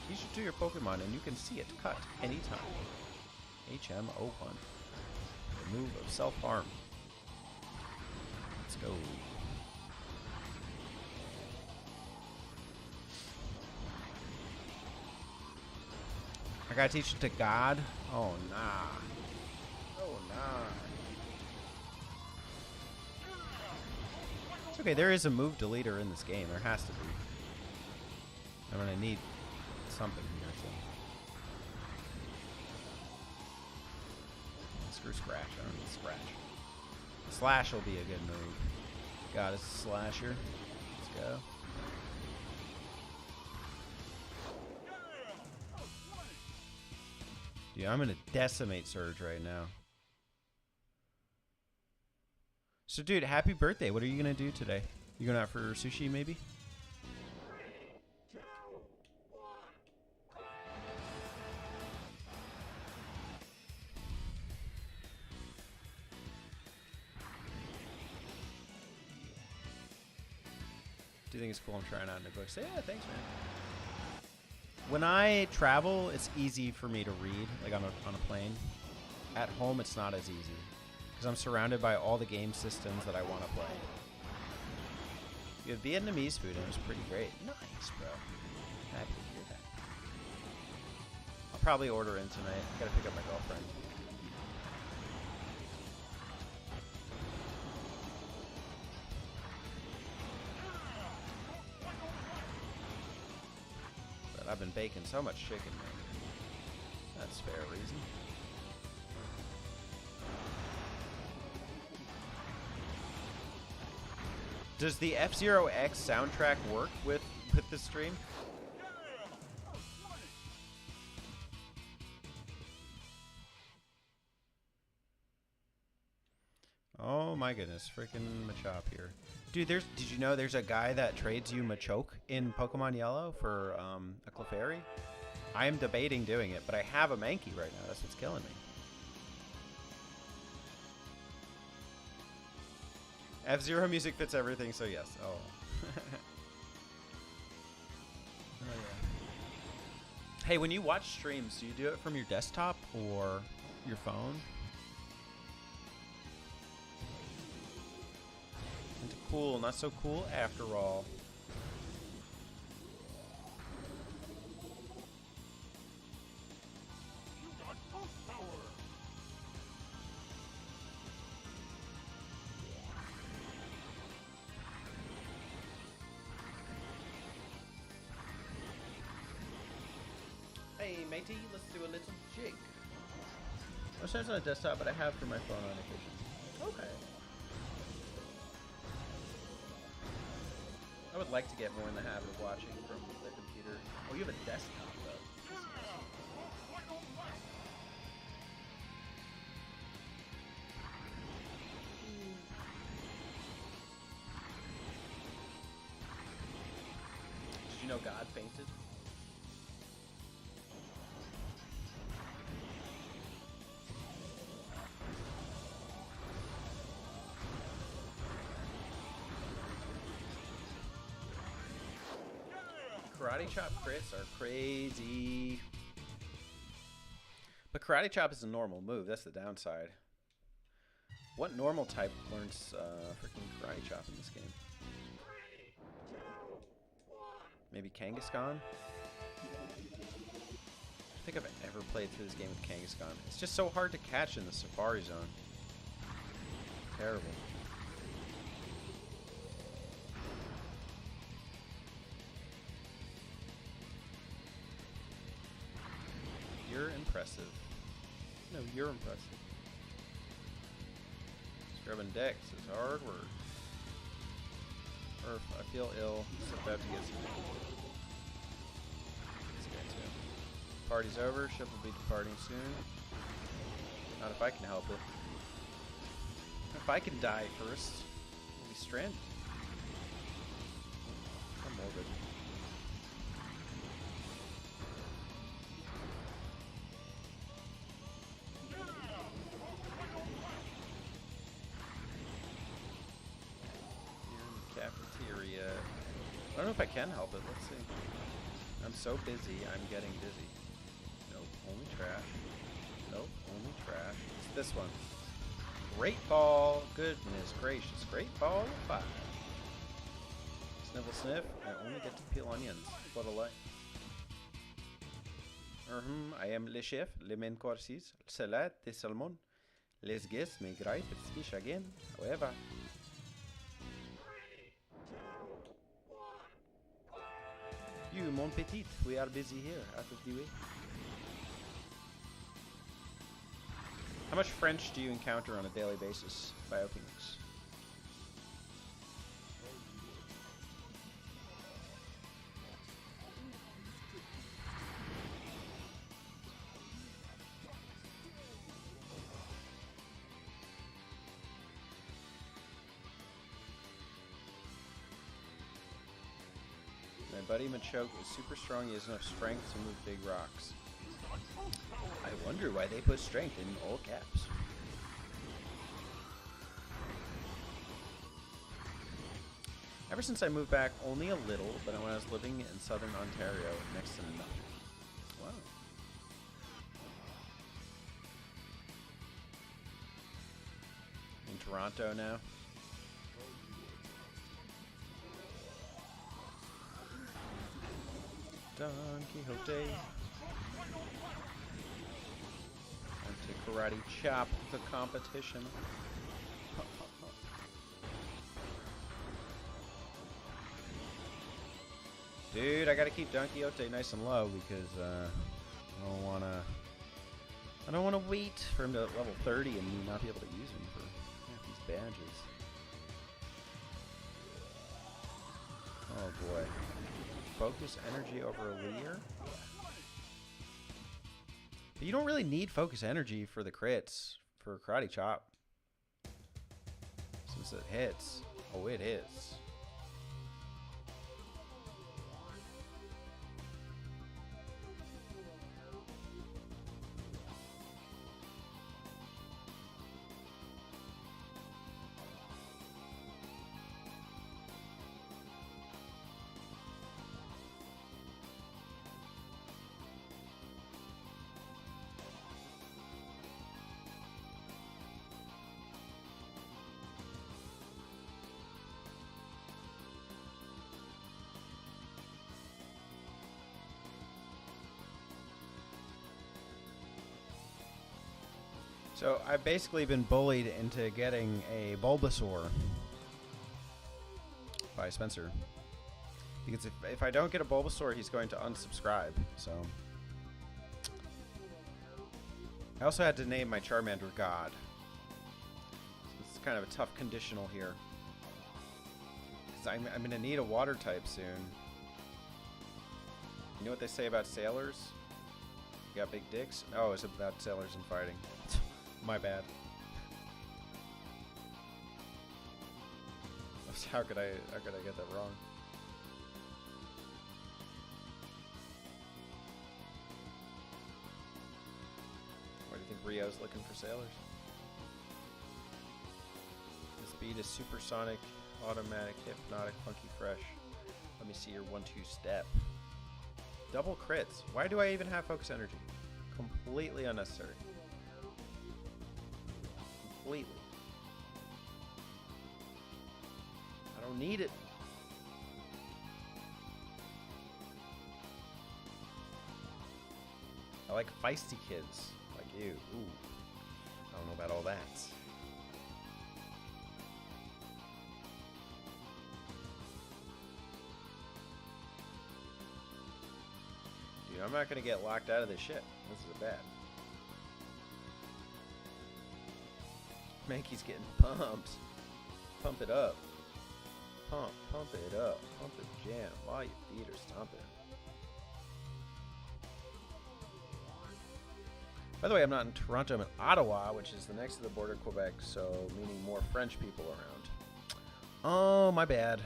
Teach it to your Pokemon and you can see it cut anytime. HM01. The move of self-harm. Let's go. I gotta teach it to God? Oh, nah. Oh, nah. It's okay, there is a move deleter in this game. There has to be. I'm gonna need something here, so. Screw Scratch. I don't need Scratch. Slash will be a good move. God, it's a slasher. Let's go. Dude, I'm gonna decimate Surge right now. So, dude, happy birthday. What are you gonna do today? You going out for sushi, maybe? Do you think it's cool I'm trying out new books? Yeah, thanks, man. When I travel, it's easy for me to read, like on a plane. At home, it's not as easy. Because I'm surrounded by all the game systems that I want to play. You have Vietnamese food, and it was pretty great. Nice, bro. Happy to hear that. I'll probably order in tonight. I gotta pick up my girlfriend. I've been baking so much chicken, man. That's fair reason. Does the F-Zero X soundtrack work with this stream? Oh my goodness, freaking Machop here. Dude, did you know there's a guy that trades you Machoke in Pokemon Yellow for a Clefairy? I am debating doing it, but I have a Mankey right now. That's what's killing me. F-Zero music fits everything, so yes. Oh. Oh yeah. Hey, when you watch streams, do you do it from your desktop or your phone? Cool, not so cool after all. Hey, matey, let's do a little jig. I wish I was on a desktop, but I have for my phone on occasion. Okay. I would like to get more in the habit of watching from the computer. Oh, you have a desktop, though. Did you know God fainted? Karate Chop crits are crazy. But Karate Chop is a normal move. That's the downside. What normal type learns freaking Karate Chop in this game? Maybe Kangaskhan? I think I've ever played through this game with Kangaskhan. It's just so hard to catch in the Safari Zone. Terrible. You're impressive. No, you're impressive. Scrubbing decks is hard work. Or I feel ill, so about to get some. This guy too. Party's over. Ship will be departing soon. Not if I can help it. I can die first, we'll be stranded. I'm morbid. Cafeteria. I don't know if I can help it. Let's see. I'm so busy, I'm getting dizzy. Nope, only trash. Nope, only trash. It's this one. Great ball. Goodness gracious. Great ball of fire. Snivel sniff. I only get to peel onions. What a life. I am le chef, le main courses, salade de salmon. Les guests may gripe it's fish again. However. You, mon petit, we are busy here, out of the way. How much French do you encounter on a daily basis by openings? My buddy Machoke is super strong. He has enough strength to move big rocks. I wonder why they put strength in all caps. Ever since I moved back, only a little, but when I was living in southern Ontario, next to nothing. Wow. In Toronto now. Don Quixote. To karate chop the competition. Dude, I gotta keep Don Quixote nice and low because I don't wanna wait for him to level 30 and me not be able to use him for these badges. Oh boy. Focus energy over a leer? But you don't really need focus energy for the crits for karate chop. Since it hits. Oh, it hits. So I've basically been bullied into getting a Bulbasaur by Spencer. Because if I don't get a Bulbasaur, he's going to unsubscribe. So I also had to name my Charmander God. So this is kind of a tough conditional here. Because I'm going to need a water type soon. You know what they say about sailors? You got big dicks? Oh, it's about sailors and fighting. My bad. How could I get that wrong? Why do you think Rio's looking for sailors? The speed is supersonic, automatic, hypnotic, funky fresh. Let me see your 1-2 step. Double crits. Why do I even have focus energy? Completely unnecessary. Completely. I don't need it. I like feisty kids like you. Ooh. I don't know about all that. Dude, I'm not gonna get locked out of this shit. This is bad. Mankey's getting pumped. Pump it up. Pump it up. Pump it jam while your feet are stomping. By the way, I'm not in Toronto. I'm in Ottawa, which is the next to the border of Quebec, so meaning more French people around. Oh, my bad.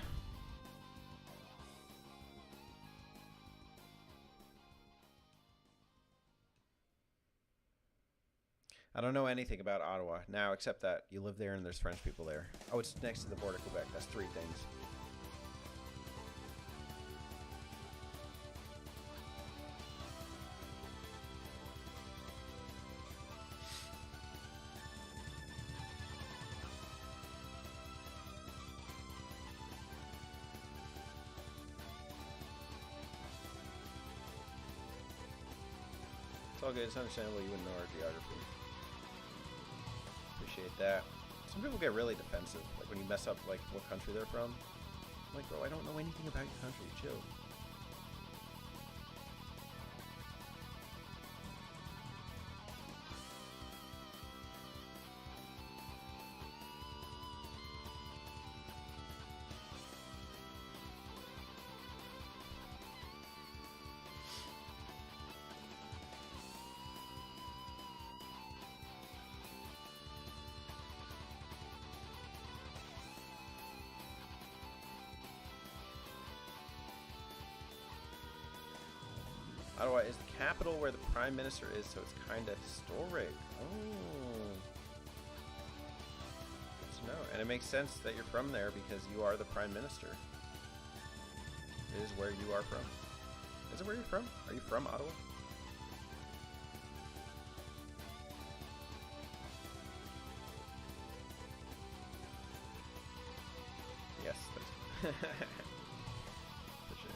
I don't know anything about Ottawa now, except that you live there and there's French people there. Oh, it's next to the border of Quebec. That's 3 things. It's all good. It's understandable you wouldn't know our geography. Appreciate that. Some people get really defensive, like when you mess up like what country they're from. I'm like, bro, I don't know anything about your country. Chill. Ottawa is the capital where the Prime Minister is, so it's kind of historic. Oh. Good to know. And it makes sense that you're from there because you are the Prime Minister. It is where you are from. Is it where you're from? Are you from Ottawa? Yes. That's for sure.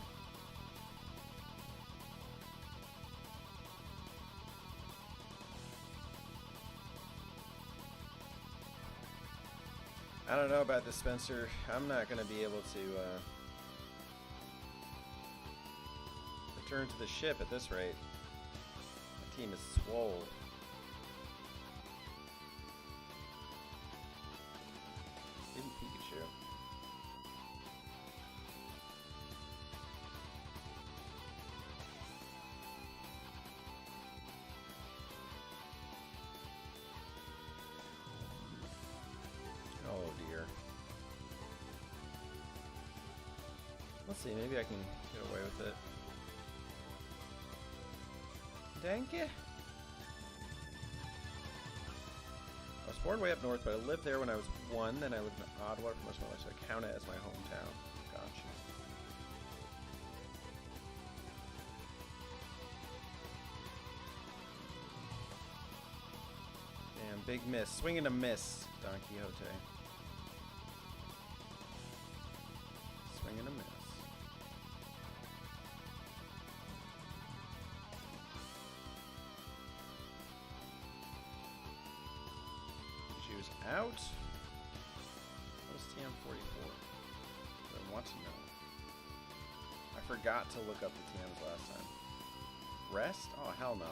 I don't know about this, Spencer. I'm not going to be able to return to the ship at this rate. My team is swole. Even Pikachu. Oh dear. Let's see, maybe I can get away with it. Thank you. I was born way up north, but I lived there when I was 1, then I lived in Ottawa for most of my life, so I count it as my hometown. Gotcha. Damn, big miss. Swing and a miss, Don Quixote. Swing and a miss. Pikachu's out. What is TM44? I want to know. I forgot to look up the TMs last time. Rest? Oh, hell no. I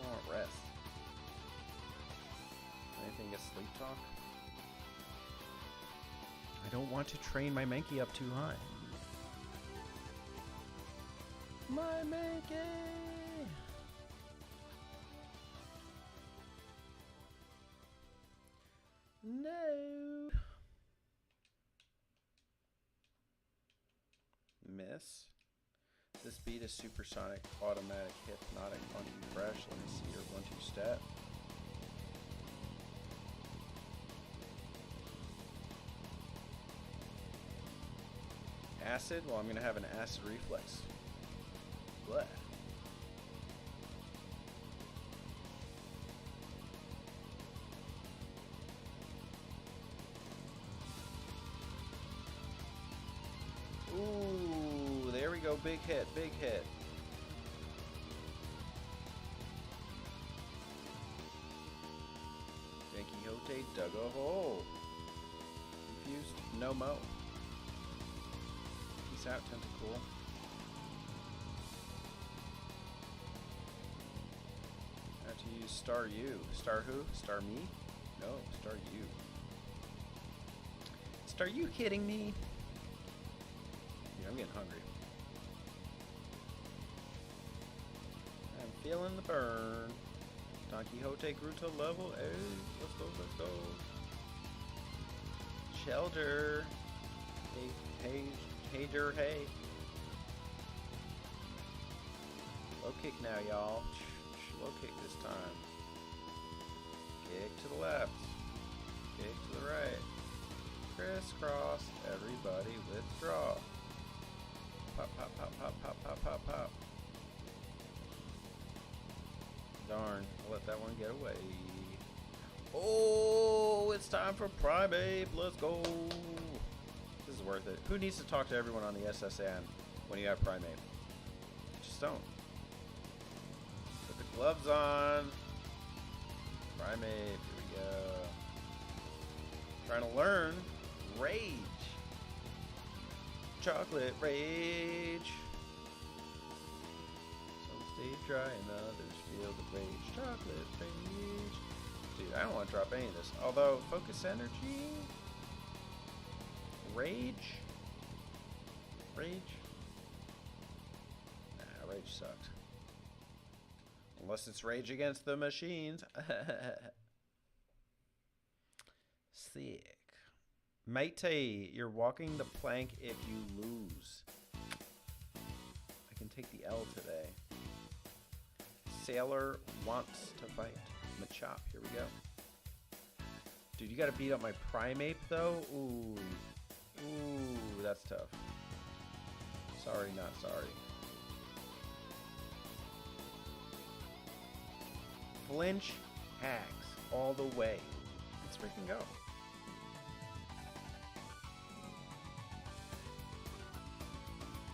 don't want rest. Anything against sleep talk? I don't want to train my Mankey up too high. My Mankey! No! Miss. This beat is supersonic automatic hit, not a 1-2 fresh. Let me see your 1-2 stat. Acid? Well, I'm going to have an acid reflex. Blech. Ooh, there we go. Big hit, big hit. Don Quixote dug a hole. Confused? No mo. Peace out, Tentacool. I have to use Star U. Star who? Star me? No, Star U. Star you kidding me? Yeah, I'm getting hungry. I'm Feeling the burn. Don Quixote grew to level 8. Let's go, let's go. Shelter. Hey. Low kick now, y'all. Low kick this time. Kick to the left. Kick to the right. Crisscross. Everybody withdraw. Pop, pop, pop, pop, pop, pop, pop, pop. Darn, I'll let that one get away. Oh, it's time for Primeape. Let's go. This is worth it. Who needs to talk to everyone on the SSN when you have Primeape? Just don't. Put the gloves on. Primeape, here we go. Trying to learn Rage. Chocolate Rage. Some stay dry and others feel the rage. Chocolate Rage. Dude, I don't want to drop any of this. Although, Focus Energy. Rage. Nah, Rage sucked. Unless it's Rage Against the Machines. Sick. Matey, you're walking the plank if you lose. I can take the L today. Sailor wants to fight. Machop, here we go. Dude, you gotta beat up my Primeape though? Ooh. Ooh, that's tough. Sorry, not sorry. Flinch hacks all the way. Let's freaking go.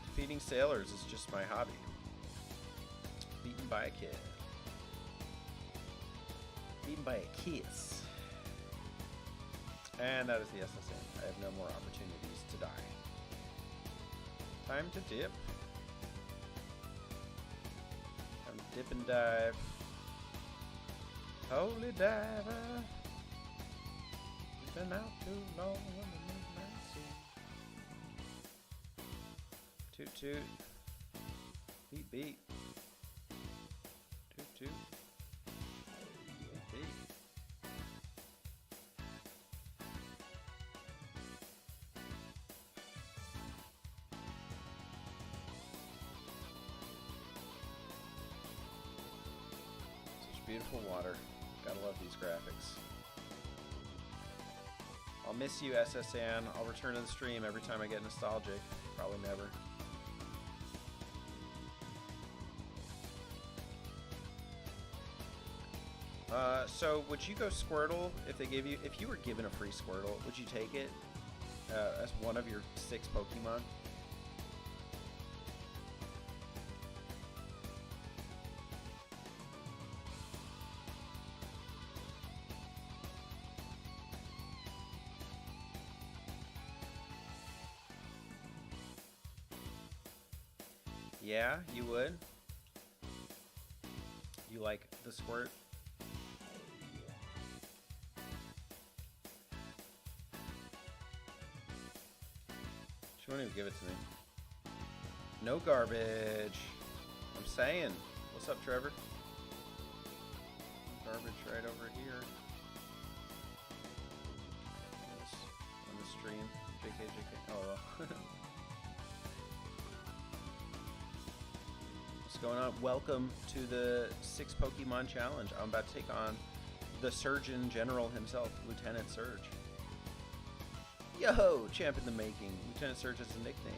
Defeating sailors is just my hobby. Beaten by a kid. Beaten by a kiss. And that is the SSN. I have no more opportunities to die. Time to dip. Time to dip and dive. Holy diver. We've been out too long on the midnight sea. Toot toot. Beat beat. Toot toot. Beat beat. Such beautiful water. Gotta love these graphics. I'll miss you, SSN. I'll return to the stream every time I get nostalgic. Probably never. So would you go Squirtle if they gave you, if you were given a free Squirtle, would you take it as one of your 6 Pokemon? Yeah, you would? You like the Squirt? She won't even give it to me. No garbage. I'm saying. What's up, Trevor? No garbage right over here. On the stream. JK. Oh, well. What's going on? Welcome to the 6 Pokemon Challenge. I'm about to take on the Surgeon General himself, Lieutenant Surge. Yo, champ in the making. Lieutenant Surge is a nickname.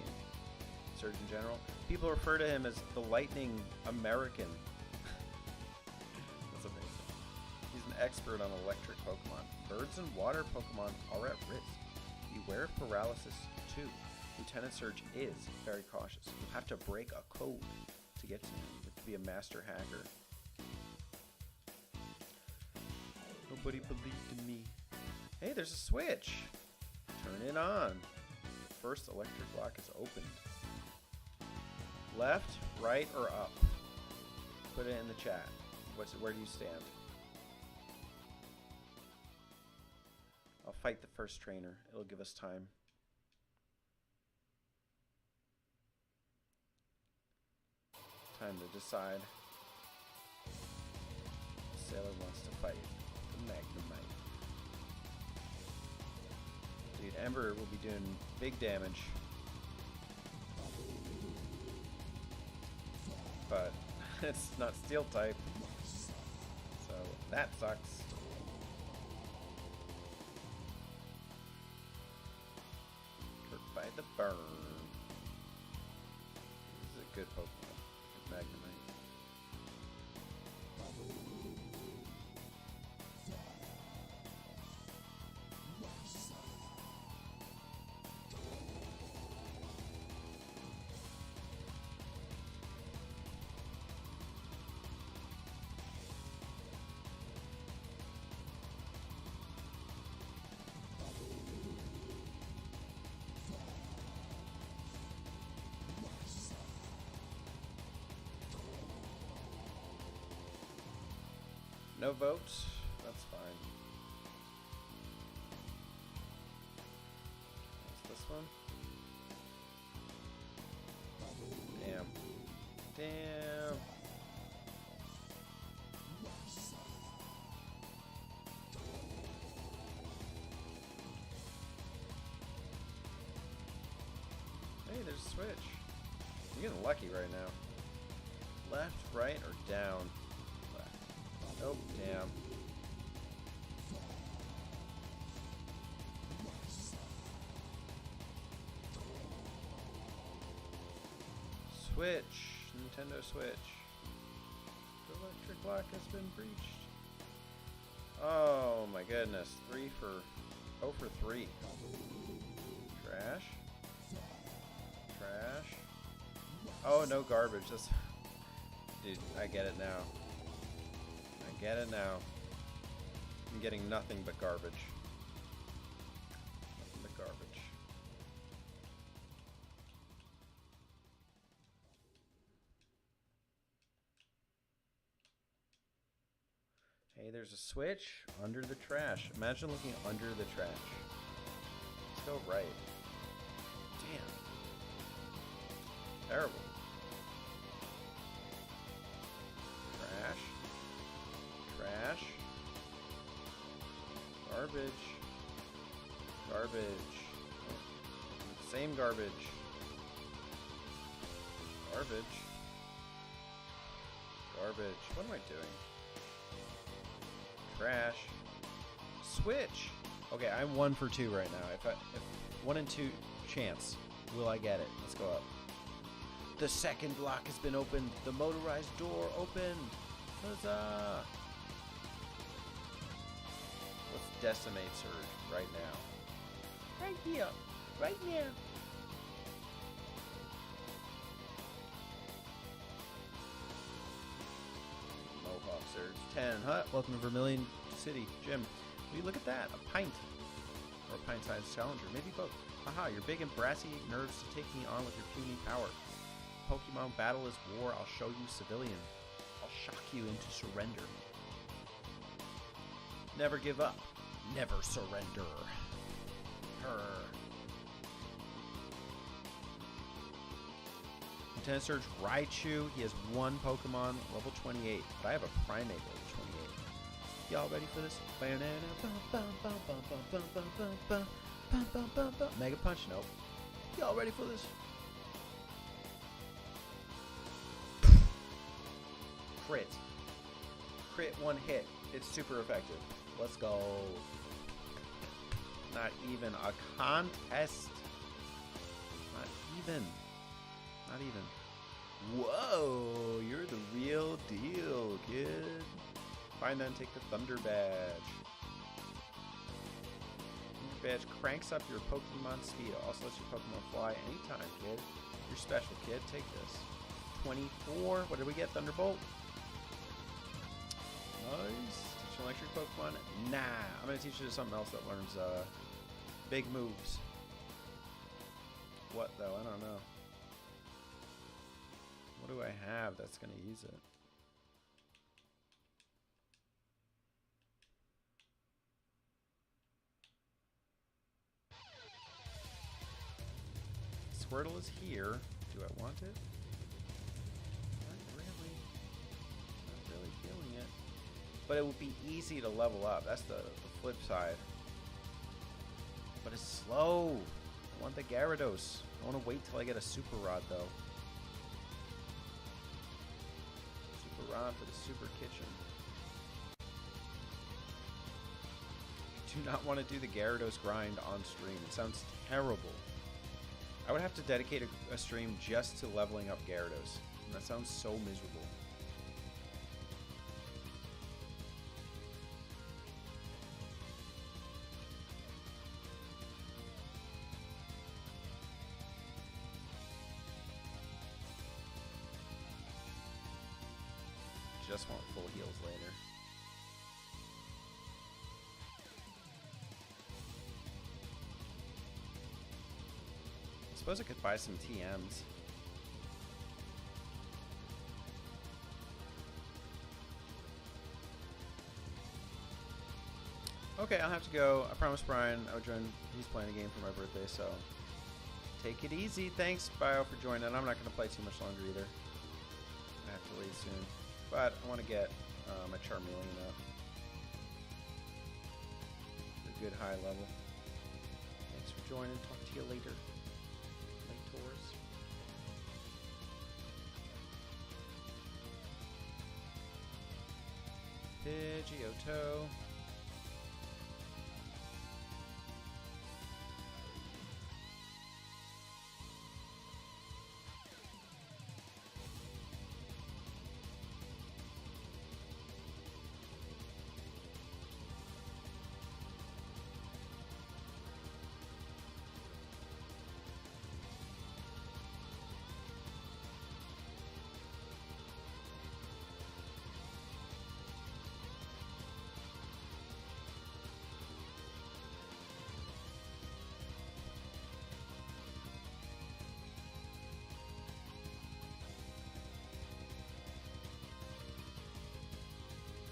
Surgeon General. People refer to him as the Lightning American. That's amazing. He's an expert on electric Pokemon. Birds and water Pokemon are at risk. Beware of paralysis too. Lieutenant Surge is very cautious. You'll have to break a code to get to him. You have to be a master hacker. Nobody believed in me. Hey, there's a switch. Turn it on. First electric lock is opened. Left, right, or up? Put it in the chat. Where do you stand? I'll fight the first trainer. It'll give us time. Time to decide. Sailor wants to fight the Magnemite. Dude, Ember will be doing big damage. But it's not steel type. So that sucks. Hurt by the burn. This is a good Pokemon. Good Magnemite. No votes? That's fine. What's this one? Damn. Damn. Hey, there's a switch. You're getting lucky right now. Left, right, or down? Oh, damn. Switch. Nintendo Switch. The electric lock has been breached. Oh my goodness. 3 for... 0 for 3. Trash. Trash. Oh, no garbage. That's... Dude, I get it now. Get it now. I'm getting nothing but garbage. Nothing but garbage. Hey, there's a switch under the trash. Imagine looking under the trash. Let's go right. Damn. Terrible. Trash. Trash. Garbage. Garbage. Same garbage. Garbage. Garbage. What am I doing? Trash. Switch. Okay, I'm 1 for 2 right now. If 1 and 2 chance, will I get it? Let's go up. The second lock has been opened. The motorized door opened. Huzzah! Let's decimate Surge right now. Right here. Right now. Mohawk Surge. 10. Huh? Welcome to Vermilion City. Jim, will you look at that? A pint. Or a pint-sized challenger. Maybe both. Haha, your big and brassy nerves to take me on with your puny power. Pokemon battle is war. I'll show you civilian. I'll shock you into surrender. Never give up. Never surrender. Her. Lieutenant Surge Raichu. He has 1 Pokemon, level 28. But I have a Primate level 28. Y'all ready for this? Mega Punch? Nope. Y'all ready for this? Crit. Crit 1 hit. It's super effective. Let's go. Not even a contest. Not even. Not even. Whoa, you're the real deal, kid. Find that and take the Thunder Badge. Thunder Badge cranks up your Pokemon speed. It also lets your Pokemon fly anytime, kid. You're special, kid. Take this. 24. What did we get? Thunderbolt? Nice. Teach an electric Pokemon? Nah. I'm going to teach you something else that learns big moves. What, though? I don't know. What do I have that's going to use it? Squirtle is here. Do I want it? Not really. Not really feeling it. but it would be easy to level up. That's the flip side. But it's slow. I want the Gyarados. I want to wait till I get a Super Rod, though. Super Rod for the Super Kitchen. I do not want to do the Gyarados grind on stream. It sounds terrible. I would have to dedicate a stream just to leveling up Gyarados. And that sounds so miserable. Just want full heals later. I suppose I could buy some TMs. Okay, I'll have to go. I promised Brian I would join. He's playing a game for my birthday, so take it easy. Thanks, Bio, for joining. I'm not going to play too much longer either. I have to leave soon. But I want to get my Charmeleon up. A good high level. Thanks for joining. Talk to you later. Late Taurus. Pidgeotto.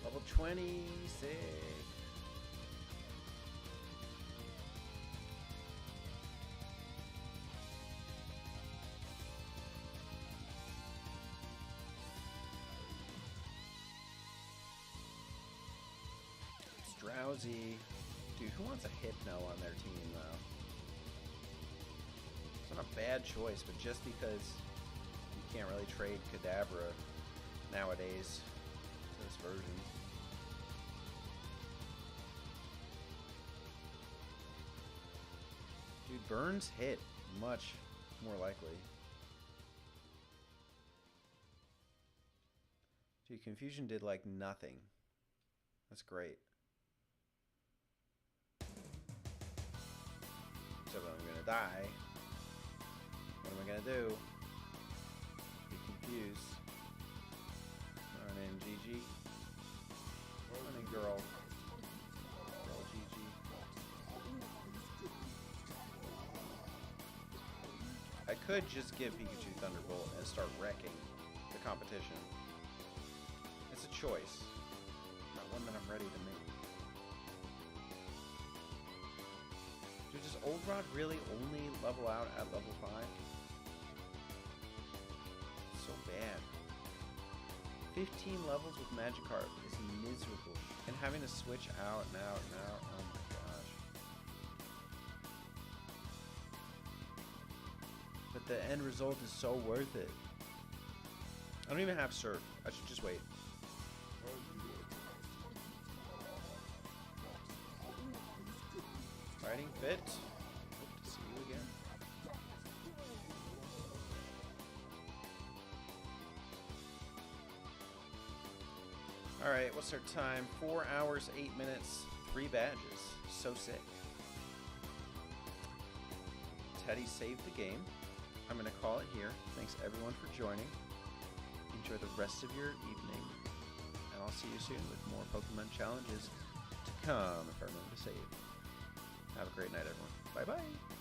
Level 26. It's drowsy. Dude, who wants a Hypno on their team, though? It's not a bad choice, but just because you can't really trade Kadabra nowadays to this version. Dude, Burns hit much more likely. Dude, Confusion did like nothing. That's great. Except I'm gonna die. What am I gonna do? Be confused. Her name Gigi. Running girl. Girl Gigi. I could just give Pikachu Thunderbolt and start wrecking the competition. It's a choice, not one that I'm ready to make. Dude, does Old Rod really only level out at level 5? It's so bad. 15 levels with Magikarp is miserable. And having to switch out and out and out, oh my gosh. But the end result is so worth it. I don't even have Surf. I should just wait. Fighting Fit. Hope to see you again. Alright, what's our time? 4 hours, 8 minutes, 3 badges. So sick. Teddy saved the game. I'm going to call it here. Thanks everyone for joining. Enjoy the rest of your evening. And I'll see you soon with more Pokemon challenges to come if I remember to save. Have a great night, everyone. Bye-bye.